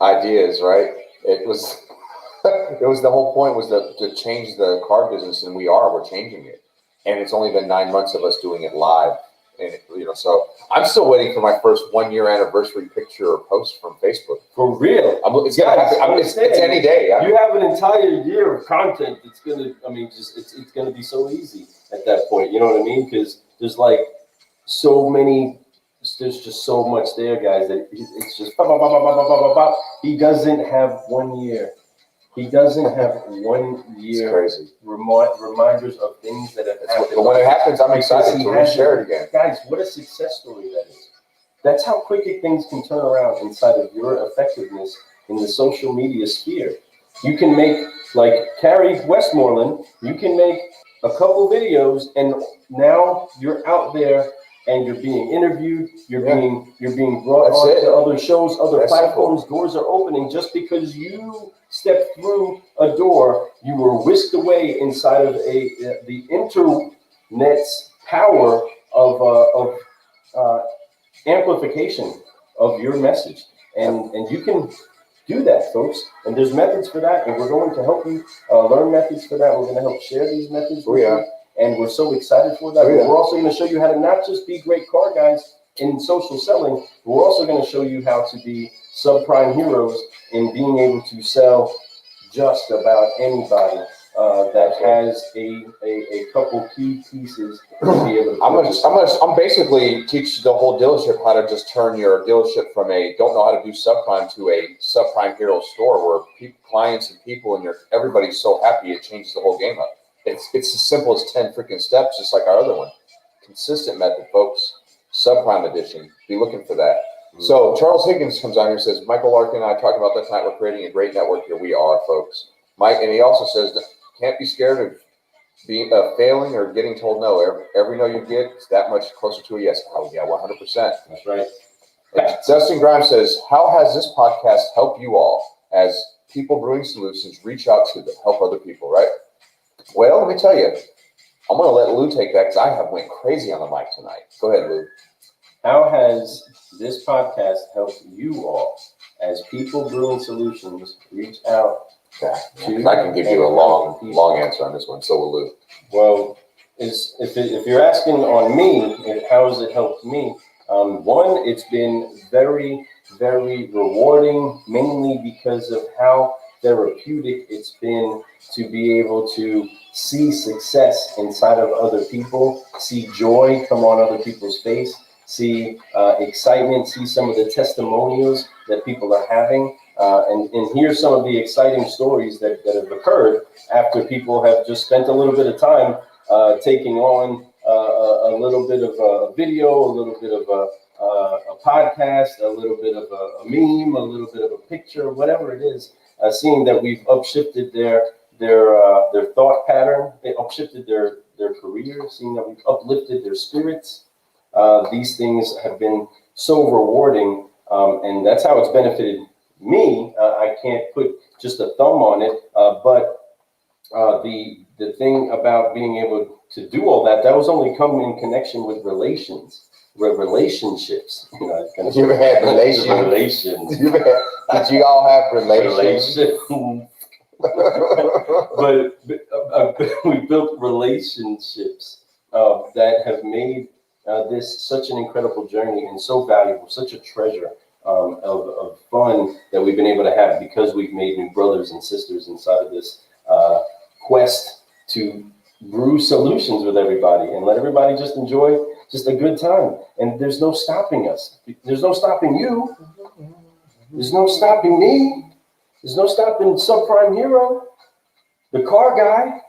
Speaker 1: ideas, right? It was the whole point was to change the car business, and we're changing it. And it's only been 9 months of us doing it live. And you know, so I'm still waiting for my first 1-year anniversary picture or post from Facebook.
Speaker 2: For real.
Speaker 1: It's gonna happen. It's any day.
Speaker 2: You have an entire year of content that's gonna. I mean, it's gonna be so easy at that point. You know what I mean? Because there's like so many. There's just so much there, guys. That it's just. He doesn't have 1 year. He doesn't have 1
Speaker 1: It's
Speaker 2: year
Speaker 1: crazy.
Speaker 2: reminders of things that have happened.
Speaker 1: But when it happens, I'm excited
Speaker 2: Because
Speaker 1: to
Speaker 2: he has
Speaker 1: reshare it again.
Speaker 2: Guys, what a success story that is. That's how quickly things can turn around inside of your effectiveness in the social media sphere. You can make, like Carrie Westmoreland, you can make a couple videos and now you're out there and you're being interviewed, you're being brought
Speaker 1: That's
Speaker 2: on
Speaker 1: it.
Speaker 2: to other shows, other
Speaker 1: That's
Speaker 2: platforms. Doors are opening just because you stepped through a door. You were whisked away inside of the internet's power of amplification of your message, and you can do that, folks. And there's methods for that, and we're going to help you learn methods for that. We're going to help share these methods with you, and we're so excited for that. We're also going to show you how to not just be great car guys in social selling. We're also going to show you how to be subprime heroes in being able to sell just about anybody that has a couple key pieces to be able to.
Speaker 1: I'm basically teach the whole dealership how to just turn your dealership from a don't know how to do subprime to a subprime hero store where clients and people and everybody's so happy it changes the whole game up. It's as simple as 10 freaking steps, just like our other one. Consistent method, folks. Subprime edition. Be looking for that. So Charles Higgins comes on here and says, Michael Larkin and I talked about that tonight. We're creating a great network here. We are, folks. Mike, and he also says that can't be scared of being failing or getting told no. Every no you get is that much closer to a yes. Oh yeah, 100%.
Speaker 2: That's right.
Speaker 1: And Dustin Grimes says, how has this podcast helped you all as People Brewing Solutions reach out to help other people? Right. Well, let me tell you, I'm going to let Lou take that because I have went crazy on the mic tonight. Go ahead, Lou.
Speaker 2: How has this podcast helped you all as People Brewing Solutions reach out to?
Speaker 1: I can give you a long answer on this one. So will Lou.
Speaker 2: Well, if you're asking on me, how has it helped me? One, it's been very, very rewarding, mainly because of how therapeutic it's been to be able to see success inside of other people, see joy come on other people's face, see excitement, see some of the testimonials that people are having, and hear some of the exciting stories that have occurred after people have just spent a little bit of time taking on a little bit of a video, a little bit of a podcast, a little bit of a meme, a little bit of a picture, whatever it is, seeing that we've upshifted their thought pattern, they upshifted their career, seeing that we've uplifted their spirits. These things have been so rewarding, and that's how it's benefited me. I can't put just a thumb on it, but the thing about being able to do all that was only come in connection with relationships. You know,
Speaker 1: you've had relations. Did you all have relations?
Speaker 2: But we built relationships that have made this such an incredible journey and so valuable, such a treasure of fun that we've been able to have because we've made new brothers and sisters inside of this quest to brew solutions with everybody and let everybody just enjoy just a good time. And there's no stopping us. There's no stopping you. There's no stopping me. There's no stopping Subprime Hero, the car guy,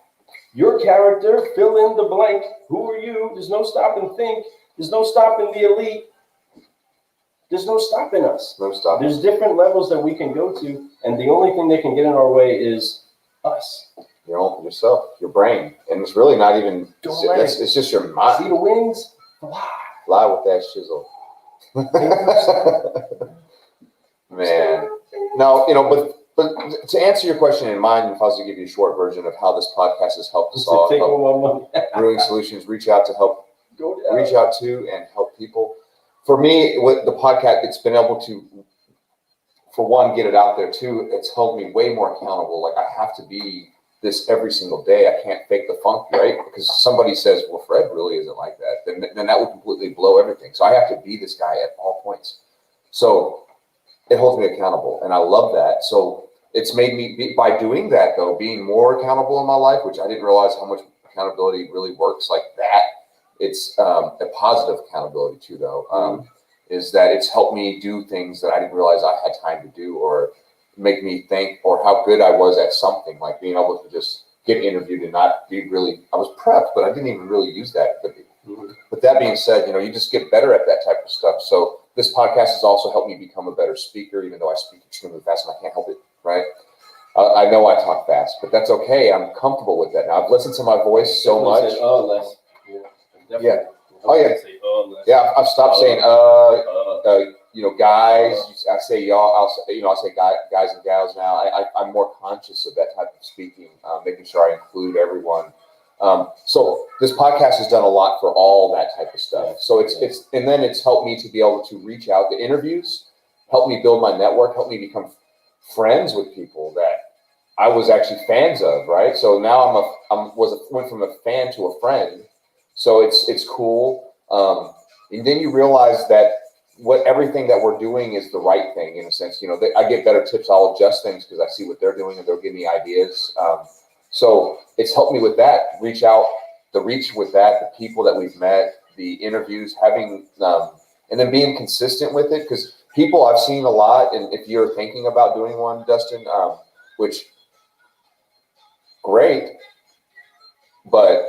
Speaker 2: your character, fill in the blank. Who are you? There's no stopping Think. There's no stopping the elite. There's no stopping us.
Speaker 1: No stopping.
Speaker 2: There's different levels that we can go to, and the only thing that can get in our way is us.
Speaker 1: Yourself, your brain. And it's really not even, it's just your mind.
Speaker 2: See the wings? Fly.
Speaker 1: Fly with that shizzle. Man. No, but to answer your question in mind, if I was to give you a short version of how this podcast has helped us all, Brewing Solutions, reach out to and help people. For me, with the podcast, it's been able to, for one, get it out there. Two, it's held me way more accountable. Like I have to be this every single day. I can't fake the funk, right? Because somebody says, well, Fred really isn't like that. Then that would completely blow everything. So I have to be this guy at all points. So it holds me accountable, and I love that. So it's made me, by doing that, though, being more accountable in my life, which I didn't realize how much accountability really works like that. It's a positive accountability, too, though, is that it's helped me do things that I didn't realize I had time to do, or make me think, or how good I was at something, like being able to just get interviewed and not be really, I was prepped, but I didn't even really use that. But that being said, you just get better at that type of stuff. So this podcast has also helped me become a better speaker, even though I speak extremely fast and I can't help it, right? I know I talk fast, but that's okay. I'm comfortable with that now. I've listened to my voice so much.
Speaker 2: Said, less.
Speaker 1: Yeah. Oh, yeah.
Speaker 2: Say, less.
Speaker 1: Yeah, I've stopped saying, guys. I say y'all. I'll say guys and gals now. I'm more conscious of that type of speaking, making sure I include everyone. So this podcast has done a lot for all that type of stuff. So and then it's helped me to be able to reach out. The interviews helped me build my network, helped me become friends with people that I was actually fans of, right? So now went from a fan to a friend. So it's cool. And then you realize that everything that we're doing is the right thing in a sense. I get better tips. I'll adjust things because I see what they're doing and they'll give me ideas. So it's helped me with that. Reach with that, the people that we've met, the interviews, having, and then being consistent with it. Because people I've seen a lot, and if you're thinking about doing one, Dustin, which great, but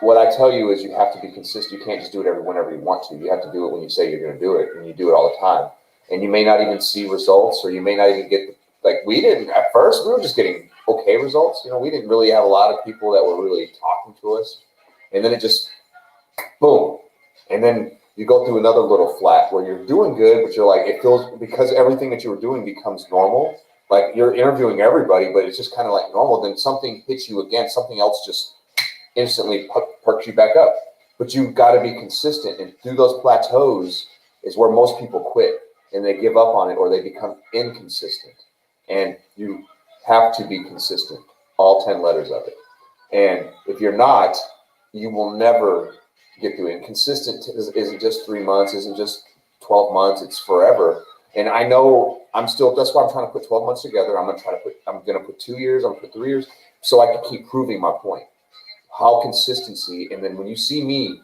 Speaker 1: what I tell you is you have to be consistent. You can't just do it whenever you want to. You have to do it when you say you're going to do it, and you do it all the time. And you may not even see results, or you may not even get, like we didn't at first. We were just getting okay results. We didn't really have a lot of people that were really talking to us. And then it just, boom. And then you go through another little flat where you're doing good, but you're like, it feels, because everything that you were doing becomes normal. Like you're interviewing everybody, but it's just kind of like normal. Then something hits you again. Something else just instantly perks you back up. But you've got to be consistent. And through those plateaus is where most people quit and they give up on it, or they become inconsistent. And you have to be consistent, all 10 letters of it. And if you're not, you will never get through it. And consistent isn't just 3 months, isn't just 12 months, it's forever. And I know that's why I'm trying to put 12 months together. I'm going to put 2 years, I'm going to put 3 years, so I can keep proving my point. How consistency, and then when you see me,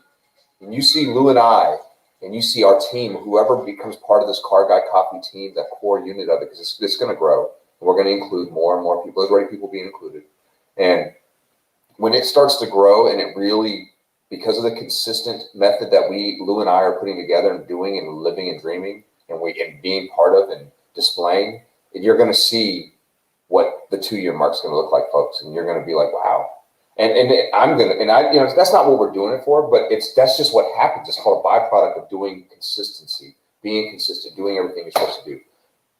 Speaker 1: when you see Lou and I, and you see our team, whoever becomes part of this Car Guy Coffee team, that core unit of it, because it's going to grow. We're going to include more and more people. There's already people being included. And when it starts to grow, and it really, because of the consistent method that Lou and I are putting together and doing and living and dreaming and being part of and displaying, and you're going to see what the 2 year mark is going to look like, folks. And you're going to be like, wow. That's not what we're doing it for, but that's just what happens. It's called a byproduct of doing consistency, being consistent, doing everything you're supposed to do.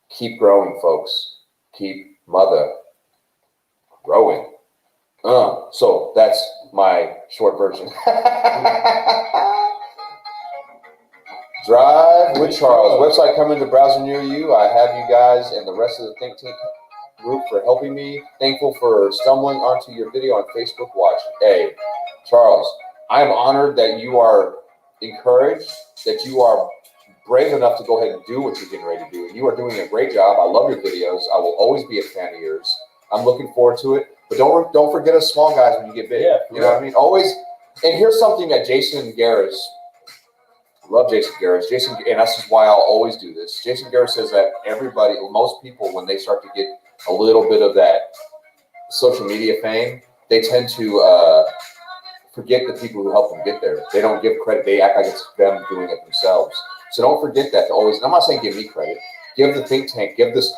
Speaker 1: Keep growing, folks. Keep growing. So that's my short version. Drive with Charles. Website coming to browser near you. I have you guys and the rest of the Think Tank group for helping me. Thankful for stumbling onto your video on Facebook Watch. Hey, Charles, I am honored that you are encouraged, that you are brave enough to go ahead and do what you're getting ready to do. You are doing a great job. I love your videos. I will always be a fan of yours. I'm looking forward to it. But don't forget us small guys when you get big. Yeah, you know what I mean? Always. And here's something that Jason Garris, love Jason Garris. And this is why I'll always do this. Jason Garris says that most people, when they start to get a little bit of that social media fame, they tend to forget the people who helped them get there. They don't give credit. They act like it's them doing it themselves. So don't forget that to always, and I'm not saying give me credit, give the think tank, give this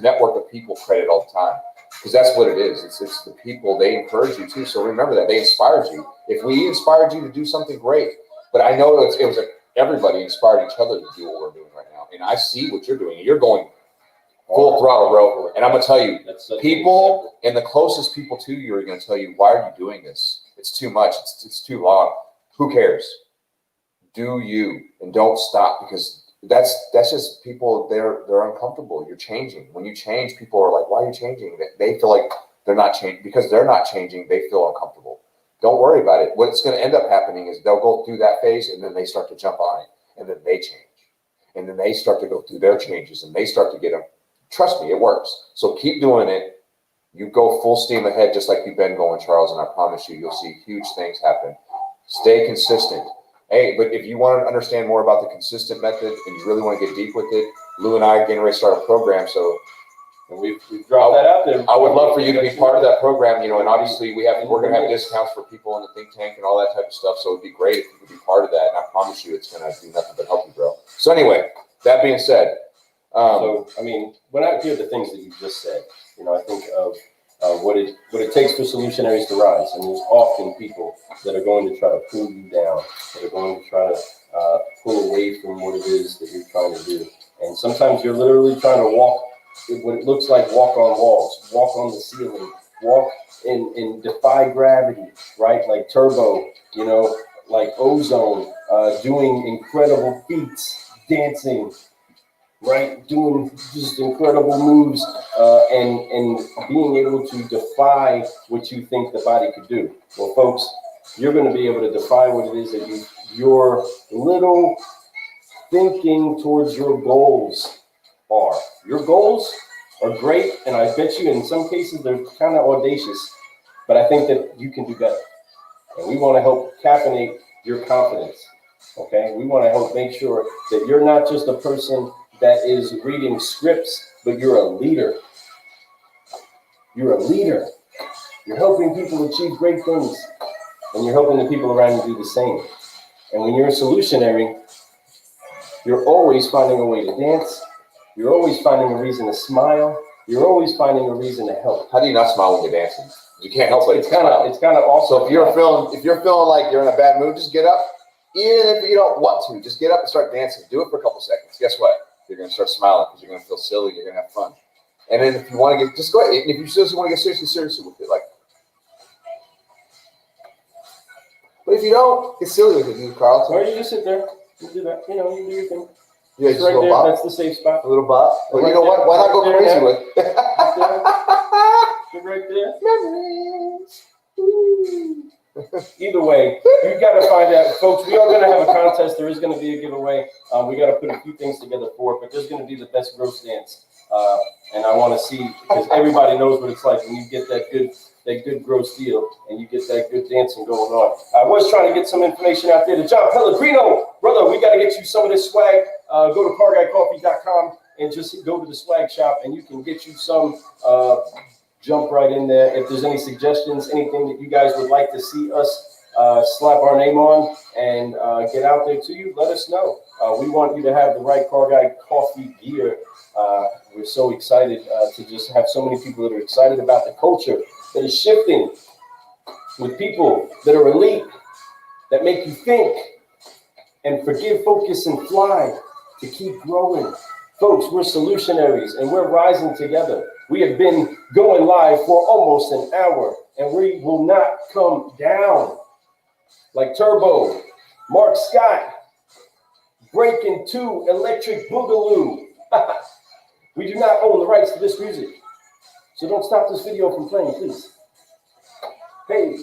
Speaker 1: network of people credit all the time. Because that's what it is. It's the people, they encourage you too. So remember that they inspired you. If we inspired you to do something great, but I know it was everybody inspired each other to do what we're doing right now. And I see what you're doing. And you're going full throttle, bro. And I'm going to tell you, people and the closest people to you are going to tell you, why are you doing this? It's too much. It's too long. Who cares? Do you, and don't stop, because that's just people. They're uncomfortable. You're changing. When you change, people are like, why are you changing? They feel like they're not changing. Because they're not changing, they feel uncomfortable. Don't worry about it. What's going to end up happening is they'll go through that phase, and then they start to jump on it, and then they change. And then they start to go through their changes, and they start to get them. Trust me, it works. So keep doing it. You go full steam ahead, just like you've been going, Charles, and I promise you'll see huge things happen. Stay consistent. Hey, but if you want to understand more about the consistent method and you really want to get deep with it, Lou and I are getting ready to start a program. So
Speaker 2: And we've dropped that out there.
Speaker 1: I would love for you to be part of that program, and obviously we're going to have discounts for people in the think tank and all that type of stuff. So it'd be great if you could be part of that. And I promise you, it's going to do nothing but help you, bro. So anyway, that being said,
Speaker 2: when I hear the things that you just said, I think of what it takes for solutionaries to rise. And there's often people that are going to try to pull you down, that are going to try to pull away from what it is that you're trying to do. And sometimes you're literally trying to walk what it looks like, walk on walls, walk on the ceiling, walk in defy gravity, right? Like Turbo, like Ozone, doing incredible feats, dancing, right? Doing just incredible moves, and being able to defy what you think the body could do. Well, folks, you're going to be able to defy what it is that your little thinking towards your goals are. Your goals are great, and I bet you in some cases they're kind of audacious, but I think that you can do better. And we want to help caffeinate your confidence, okay? We want to help make sure that you're not just a person that is reading scripts, but you're a leader. You're a leader. You're helping people achieve great things, and you're helping the people around you do the same. And when you're a solutionary, you're always finding a way to dance. You're always finding a reason to smile. You're always finding a reason to help.
Speaker 1: How do you not smile when you're dancing? You can't help it.
Speaker 2: It's kind of awesome.
Speaker 1: So if you're feeling like you're in a bad mood, just get up. Even if you don't want to, just get up and start dancing. Do it for a couple seconds. Guess what? You're going to start smiling because you're going to feel silly. You're going to have fun. And then if you want to just go ahead. And if you seriously want to get seriously with it, but if you don't, get silly with it, dude, Carl.
Speaker 2: Or you just sit there. You do that. You do your thing.
Speaker 1: Yeah,
Speaker 2: just right there.
Speaker 1: Bop.
Speaker 2: That's the safe spot.
Speaker 1: A little bop. But you know what? Why not go crazy with it?
Speaker 2: Right there. Memories. Either way, you got to find out, folks. We are going to have a contest. There is going to be a giveaway. We got to put a few things together for it, but there's going to be the best gross dance, and I want to see, because everybody knows what it's like when you get that good gross deal and you get that good dancing going on. I was trying to get some information out there to John Pellegrino, brother. We got to get you some of this swag. Go to carguycoffee.com and just go to the swag shop, and you can get you some. Jump right in there. If there's any suggestions, anything that you guys would like to see us slap our name on and get out there to you, let us know. We want you to have the right Car Guy Coffee gear. We're so excited to just have so many people that are excited about the culture that is shifting with people that are elite, that make you think and forgive, focus, and fly to keep growing. Folks, we're solutionaries and we're rising together. We have been going live for almost an hour, and we will not come down. Like Turbo, Mark Scott, Breaking 2, Electric Boogaloo. We do not own the rights to this music, so don't stop this video from playing, please. Hey,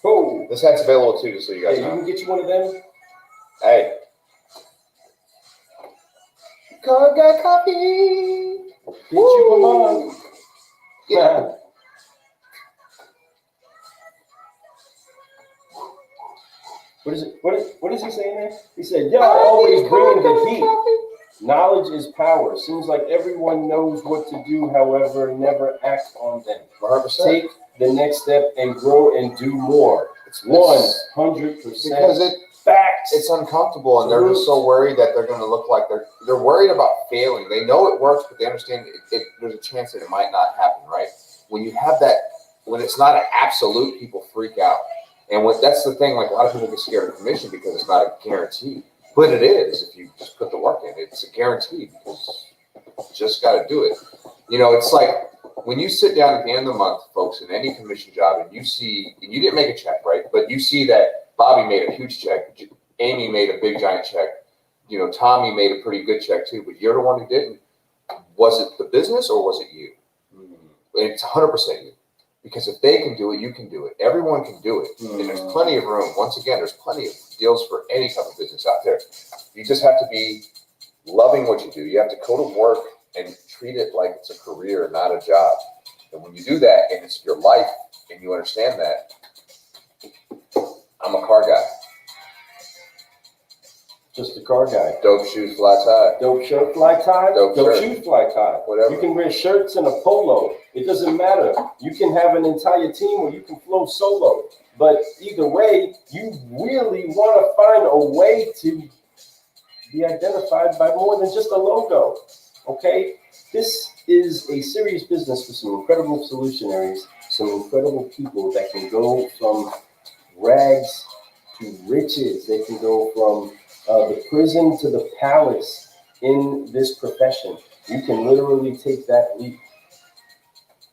Speaker 2: oh.
Speaker 1: This hat's available too, just so you guys know.
Speaker 2: You can get you one of them.
Speaker 1: Hey. Car Guy Coffee.
Speaker 2: Get you a mug.
Speaker 1: Yeah.
Speaker 2: What is it? What is he saying there? He said, "Y'all always bringing the heat. Knowledge is power. Seems like everyone knows what to do, however, never act on them.
Speaker 1: 100%.
Speaker 2: Take the next step and grow and do more. It's 100%.
Speaker 1: Because
Speaker 2: facts.
Speaker 1: It's uncomfortable, and they're just so worried that they're going to look like they're worried about failing. They know it works, but they understand there's a chance that it might not happen, right? When you have that, when it's not an absolute, people freak out. And that's the thing, like a lot of people get scared of commission because it's not a guarantee. But it is if you just put the work in. It's a guarantee because you just got to do it. It's like when you sit down at the end of the month, folks, in any commission job, and you see, and you didn't make a check, right? But you see that Bobby made a huge check. Amy made a big, giant check. Tommy made a pretty good check too, but you're the one who didn't. Was it the business or was it you? It's 100% you. Because if they can do it, you can do it. Everyone can do it. And there's plenty of room. Once again, there's plenty of deals for any type of business out there. You just have to be loving what you do. You have to go to work and treat it like it's a career, not a job. And when you do that, and it's your life, and you understand that, I'm a car guy.
Speaker 2: Just a car guy.
Speaker 1: Dope shoes, fly tie.
Speaker 2: Dope shirt, fly tie.
Speaker 1: Dope shirt.
Speaker 2: shoes, fly tie.
Speaker 1: Whatever.
Speaker 2: You can wear shirts and a polo. It doesn't matter. You can have an entire team or you can flow solo. But either way, you really want to find a way to be identified by more than just a logo. Okay? This is a serious business for some incredible solutionaries, some incredible people that can go from rags to riches. They can go from the prison to the palace in this profession. You can literally take that leap.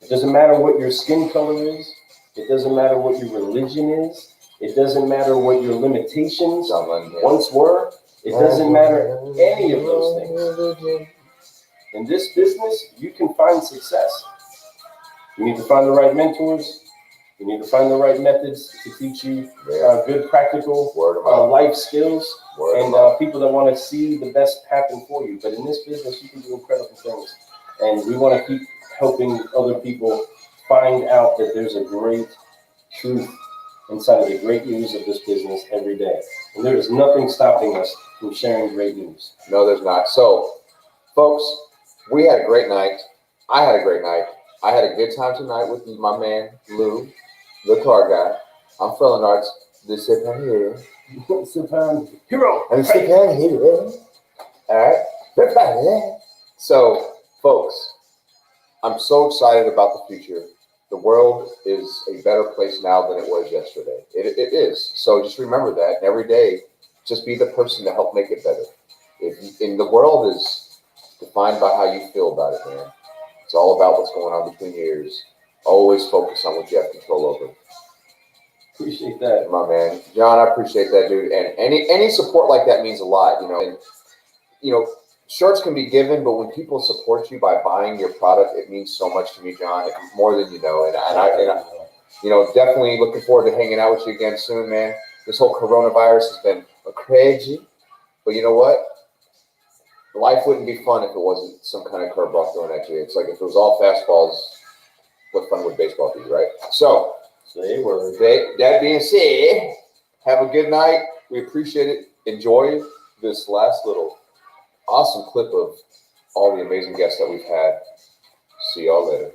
Speaker 2: It doesn't matter what your skin color is. It doesn't matter what your religion is. It doesn't matter what your limitations once were. It doesn't matter any of those things. In this business, you can find success. You need to find the right mentors. You need to find the right methods to teach you good practical life skills and people that want to see the best happen for you. But in this business, you can do incredible things. And we want to keep helping other people find out that there's a great truth inside of the great news of this business every day. And there is nothing stopping us from sharing great news.
Speaker 1: No, there's not. So, folks, we had a great night. I had a great night. I had a good time tonight with my man, Lou, the car guy. I'm Felon Arts, the Sipan here.
Speaker 2: Sipan hero.
Speaker 1: I'm Sipan here. All right. So, folks, I'm so excited about the future. The world is a better place now than it was yesterday. It is. So just remember that. And every day, just be the person to help make it better. And the world is defined by how you feel about it, man. It's all about what's going on between your ears. Always focus on what you have control over.
Speaker 2: Appreciate that,
Speaker 1: my man. John, I appreciate that, dude. And any support like that means a lot, you know. And you know, shirts can be given, but when people support you by buying your product, it means so much to me, John, more than you know. And I you know, definitely looking forward to hanging out with you again soon, man. This whole coronavirus has been crazy, but you know what? Life wouldn't be fun if it wasn't some kind of curveball thrown at you. It's like if it was all fastballs, what fun would baseball be, right? So, that being said, have a good night. We appreciate it. Enjoy this last little awesome clip of all the amazing guests that we've had. See y'all later.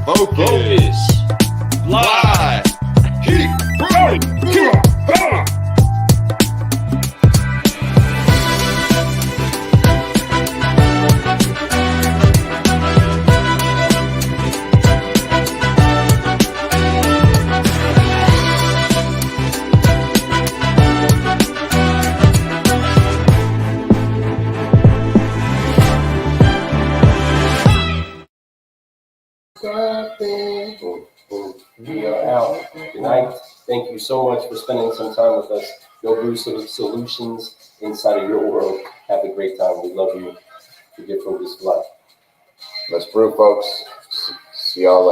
Speaker 3: Focus. Fly. Keep growing. Come on.
Speaker 2: We are out. Good night. Thank you so much for spending some time with us. Go Brew Solutions inside of your world. Have a great time. We love you. Forget Focus Fly.
Speaker 1: Let's brew, folks. See y'all later.